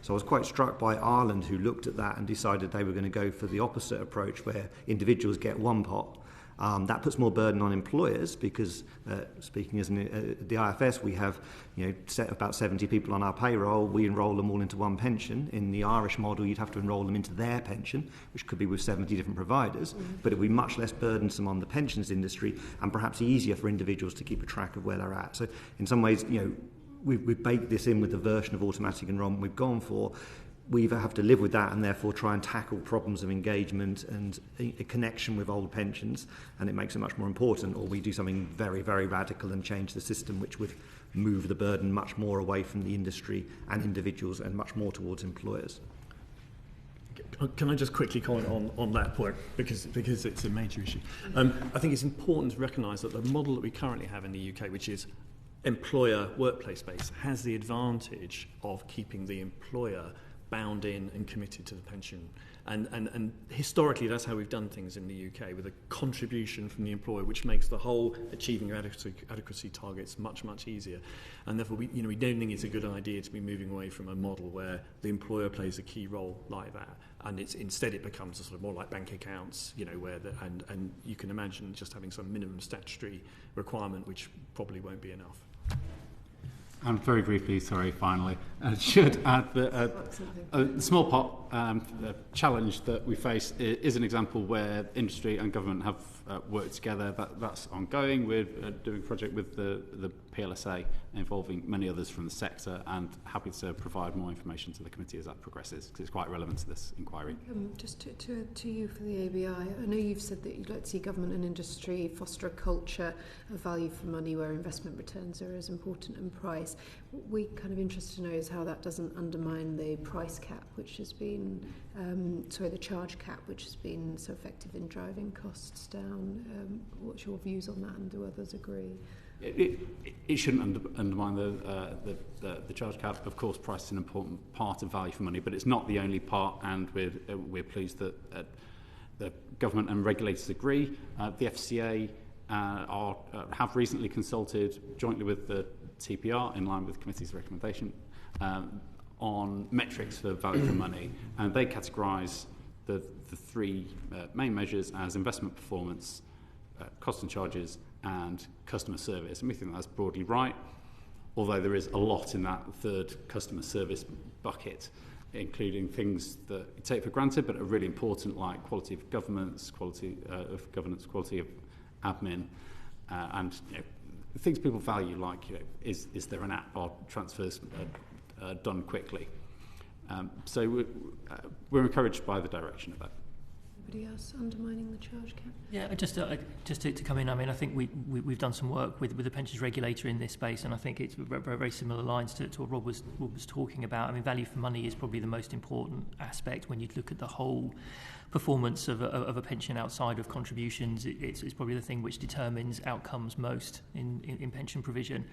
I was quite struck by Ireland, who looked at that and decided they were going to go for the opposite approach, where individuals get one pot. That puts more burden on employers because, speaking as the IFS, we have about 70 people on our payroll. We enrol them all into one pension. In the Irish model, you'd have to enrol them into their pension, which could be with 70 different providers, but it would be much less burdensome on the pensions industry and perhaps easier for individuals to keep a track of where they're at. So in some ways, we've baked this in with the version of automatic enrolment we've gone for. We have to live with that and therefore try and tackle problems of engagement and a connection with old pensions, and it makes it much more important. Or we do something very, very radical and change the system, which would move the burden much more away from the industry and individuals and much more towards employers. Can I just quickly comment on that point, because it's a major issue. I think it's important to recognise that the model that we currently have in the UK, which is employer workplace based, has the advantage of keeping the employer bound in and committed to the pension. And historically, that's how we've done things in the UK, with a contribution from the employer, which makes the whole achieving adequacy targets much, much easier. And therefore, we don't think it's a good idea to be moving away from a model where the employer plays a key role like that. And instead it becomes a sort of more like bank accounts, where and you can imagine just having some minimum statutory requirement, which probably won't be enough. And very briefly, finally, I should add that the small pot challenge that we face is an example where industry and government have worked together. That's ongoing. We're doing a project with the PLSA involving many others from the sector, and happy to provide more information to the committee as that progresses, because it's quite relevant to this inquiry. Just to you for the ABI, I know you've said that you'd like to see government and industry foster a culture of value for money where investment returns are as important as price. We're kind of interested to know is how that doesn't undermine the price cap, which has been, the charge cap, which has been so effective in driving costs down. What's your views on that, and do others agree? It shouldn't undermine the charge cap. Of course, price is an important part of value for money, but it's not the only part, and we're pleased that the government and regulators agree. The FCA have recently consulted jointly with the TPR, in line with the committee's recommendation, on metrics for value for money, and they categorise the three main measures as investment performance, cost and charges, and customer service. And we think that's broadly right, although there is a lot in that third customer service bucket, including things that you take for granted but are really important, like quality of governance, quality of admin, and things people value, like is there an app or transfers done quickly. So we're encouraged by the direction of that. anybody else undermining the charge cap? Yeah, just to come in, I mean, I think we've done some work with the pensions regulator in this space, and I think it's very similar lines to what Rob was talking about. I mean, value for money is probably the most important aspect when you look at the whole performance of a pension outside of contributions. It's probably the thing which determines outcomes most in pension provision.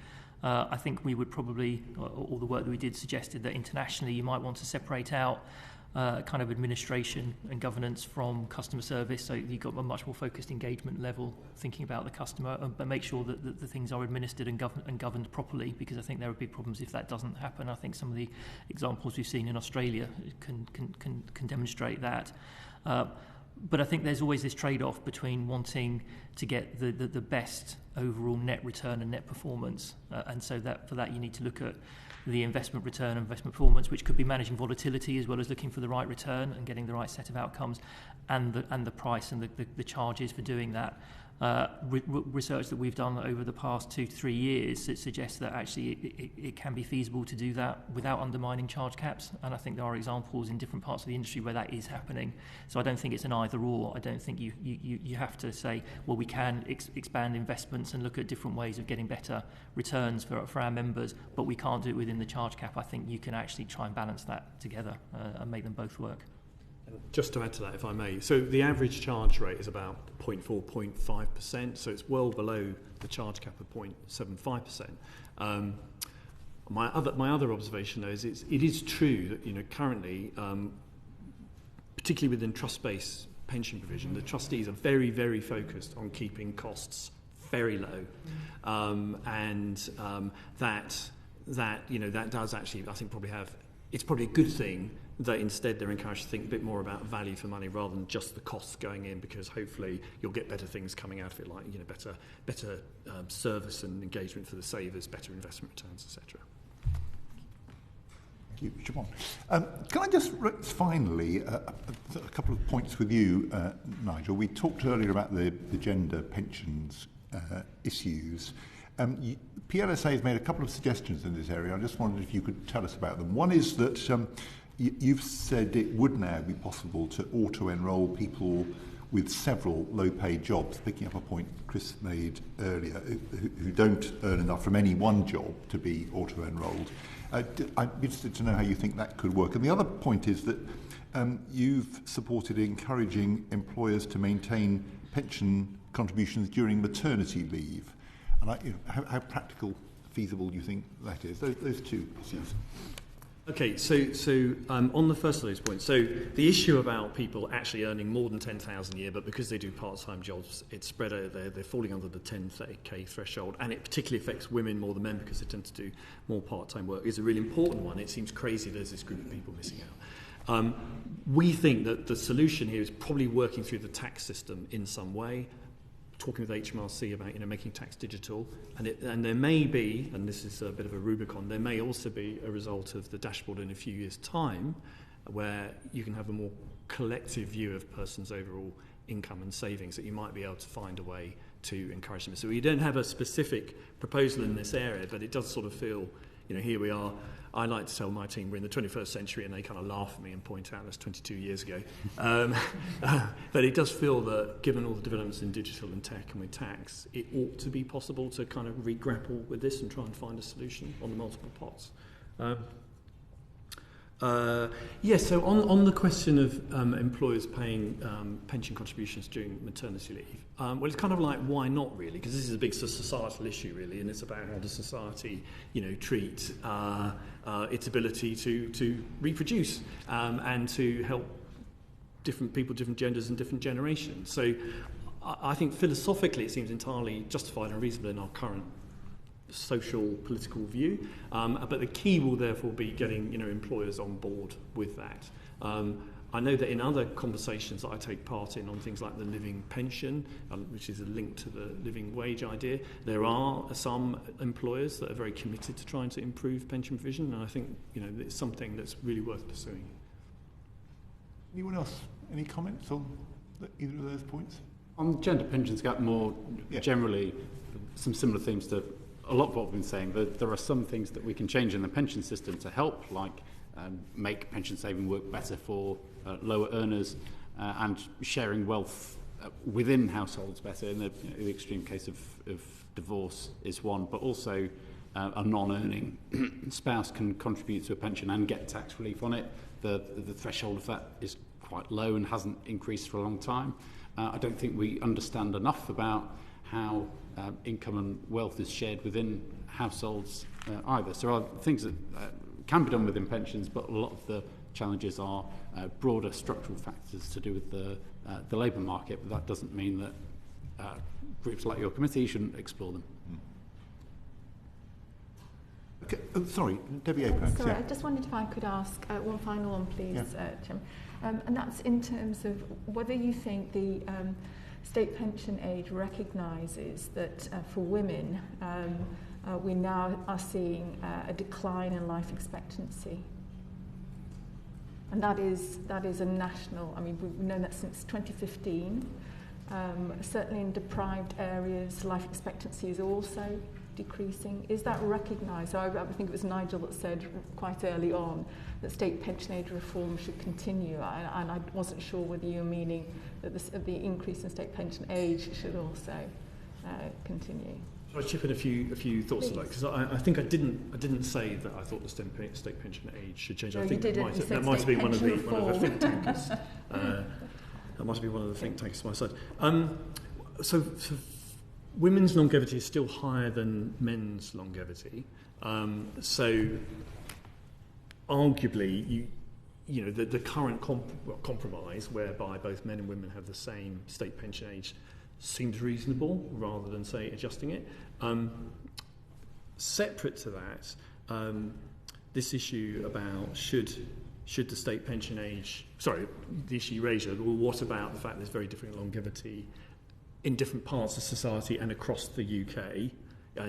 I think we would probably, all the work that we did suggested that internationally you might want to separate out kind of administration and governance from customer service, so you've got a much more focused engagement level, thinking about the customer, but make sure that the things are administered and governed properly, because I think there are big problems if that doesn't happen. I think some of the examples we've seen in Australia can demonstrate that. But I think there's always this trade-off between wanting to get the best overall net return and net performance, and so that for that you need to look at the investment return and investment performance, which could be managing volatility as well as looking for the right return and getting the right set of outcomes, and the price and the charges for doing that. Research that we've done over the past 2 to 3 years, it suggests that actually it can be feasible to do that without undermining charge caps, and I think there are examples in different parts of the industry where that is happening. So I don't think it's an either or. I don't think you have to say, well, we can expand investments and look at different ways of getting better returns for our members, but we can't do it within the charge cap. I think you can actually try and balance that together and make them both work. Just to add to that, if I may, so the average charge rate is about 0.4, 0.5%, so it's well below the charge cap of 0.75%. My other observation, though, is it is true that currently, particularly within trust-based pension provision, the trustees are very, very focused on keeping costs very low, that does actually, I think, probably have. It's probably a good thing that instead they're encouraged to think a bit more about value for money rather than just the costs going in, because hopefully you'll get better things coming out of it, like better service and engagement for the savers, better investment returns, etc. Thank you, Siobhan. Can I just finally a couple of points with you, Nigel? We talked earlier about the gender pensions issues. PLSA has made a couple of suggestions in this area. I just wondered if you could tell us about them. One is that you've said it would now be possible to auto-enrol people with several low-paid jobs, picking up a point Chris made earlier, who don't earn enough from any one job to be auto-enrolled. I'd be interested to know how you think that could work. And the other point is that you've supported encouraging employers to maintain pension contributions during maternity leave. And how practical, feasible do you think that is? Those two issues. Okay, so on the first of those points, so the issue about people actually earning more than 10,000 a year, but because they do part-time jobs, it's spread out there, they're falling under the 10k threshold, and it particularly affects women more than men because they tend to do more part-time work, is a really important one. It seems crazy there's this group of people missing out. We think that the solution here is probably working through the tax system in some way, talking with HMRC about making tax digital, and there may be, and this is a bit of a Rubicon, there may also be a result of the dashboard in a few years' time where you can have a more collective view of person's overall income and savings, that you might be able to find a way to encourage them. So we don't have a specific proposal in this area, but it does sort of feel, here we are. I like to tell my team we're in the 21st century, and they kind of laugh at me and point out that's 22 years ago. But it does feel that, given all the developments in digital and tech and with tax, it ought to be possible to kind of re-grapple with this and try and find a solution on the multiple pots. So on the question of employers paying pension contributions during maternity leave, well, it's kind of like, why not really? Because this is a big societal issue, really, and it's about how does society, treat its ability to reproduce and to help different people, different genders, and different generations. So I think philosophically it seems entirely justified and reasonable in our current social political view, but the key will therefore be getting employers on board with that. I know that in other conversations that I take part in on things like the living pension, which is a link to the living wage idea, there are some employers that are very committed to trying to improve pension provision, and I think it's something that's really worth pursuing. Anyone else? Any comments on either of those points? On gender pensions gap more generally, some similar themes to a lot of what we've been saying. There are some things that we can change in the pension system to help, like make pension saving work better for lower earners, and sharing wealth within households better. In the extreme case of divorce is one, but also a non-earning spouse can contribute to a pension and get tax relief on it. The threshold of that is quite low and hasn't increased for a long time. I don't think we understand enough about how income and wealth is shared within households either. So there are things that can be done within pensions, but a lot of the challenges are broader structural factors to do with the labour market, but that doesn't mean that groups like your committee shouldn't explore them. Okay. Oh, sorry, Debbie Apex. Sorry, I just wondered if I could ask one final one, please, Jim. And that's in terms of whether you think the state pension age recognises that for women we now are seeing a decline in life expectancy. And that is a national, I mean, we've known that since 2015. Certainly in deprived areas, life expectancy is also decreasing. Is that recognised? So I think it was Nigel that said quite early on that state pension age reform should continue, and I wasn't sure whether you were meaning that the increase in state pension age should also continue. Shall I chip in a few thoughts on that? Because I think I didn't say that I thought the state pension age should change. No, I think that might have been one of the think tankers. That might have been one of the think tankers to my side. So women's longevity is still higher than men's longevity. So arguably, you know, the current compromise whereby both men and women have the same state pension age seems reasonable, rather than, say, adjusting it. Separate to that, this issue about should the state pension age, the issue you raised, well, what about the fact there's very different longevity in different parts of society and across the UK?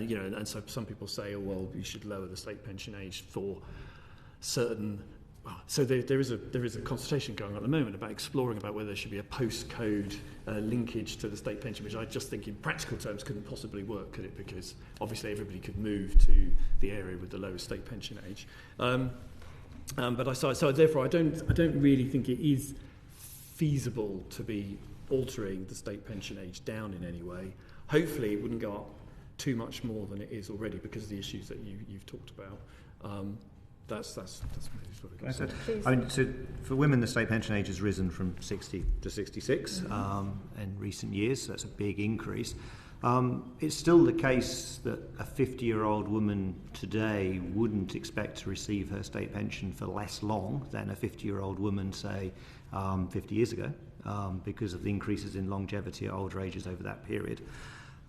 You know, and so some people say, oh, well, you should lower the state pension age for certain. So there is a consultation going on at the moment about exploring about whether there should be a postcode linkage to the state pension, which I just think in practical terms couldn't possibly work, could it? Because obviously everybody could move to the area with the lowest state pension age. But so therefore I don't really think it is feasible to be altering the state pension age down in any way. Hopefully it wouldn't go up too much more than it is already because of the issues that you've talked about. That's what I got. I mean, so for women, the state pension age has risen from 60 to 66 in recent years. So that's a big increase. It's still the case that a 50-year-old woman today wouldn't expect to receive her state pension for less long than a 50-year-old woman, say, 50 years ago, because of the increases in longevity at older ages over that period.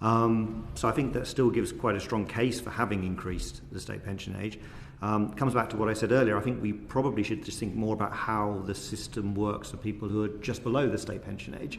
So I think that still gives quite a strong case for having increased the state pension age. Comes back to what I said earlier. I think we probably should just think more about how the system works for people who are just below the state pension age.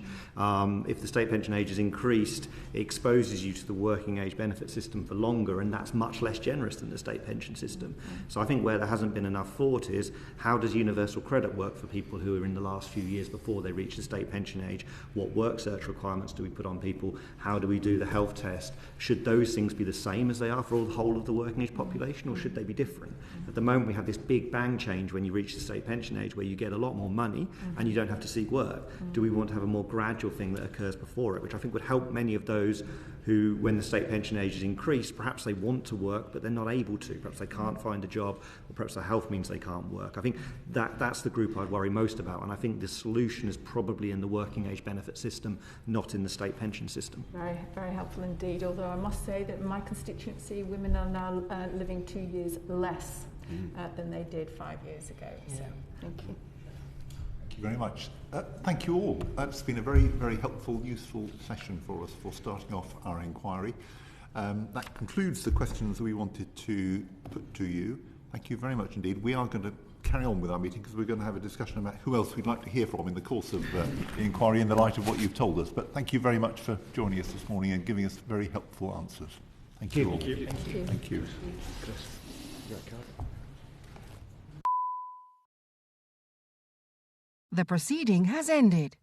If the state pension age is increased, it exposes you to the working age benefit system for longer, and that's much less generous than the state pension system. So I think where there hasn't been enough thought is, how does universal credit work for people who are in the last few years before they reach the state pension age? What work search requirements do we put on people? How do we do the health test? Should those things be the same as they are for the whole of the working age population, or should they be different? At the moment, we have this big bang change when you reach the state pension age where you get a lot more money and you don't have to seek work. Do we want to have a more gradual thing that occurs before it, which I think would help many of those who, when the state pension age is increased, perhaps they want to work but they're not able to. Perhaps they can't find a job, or perhaps their health means they can't work. I think that's the group I'd worry most about, and I think the solution is probably in the working age benefit system, not in the state pension system. Very, very helpful indeed, although I must say that in my constituency, women are now living 2 years less than they did 5 years ago. So, thank you. Thank you very much. Thank you all. That's been a very, very helpful, useful session for us for starting off our inquiry. That concludes the questions we wanted to put to you. Thank you very much indeed. We are going to carry on with our meeting because we're going to have a discussion about who else we'd like to hear from in the course of the inquiry in the light of what you've told us. But thank you very much for joining us this morning and giving us very helpful answers. Thank you all. Thank you. Thank you. Thank you. The proceeding has ended.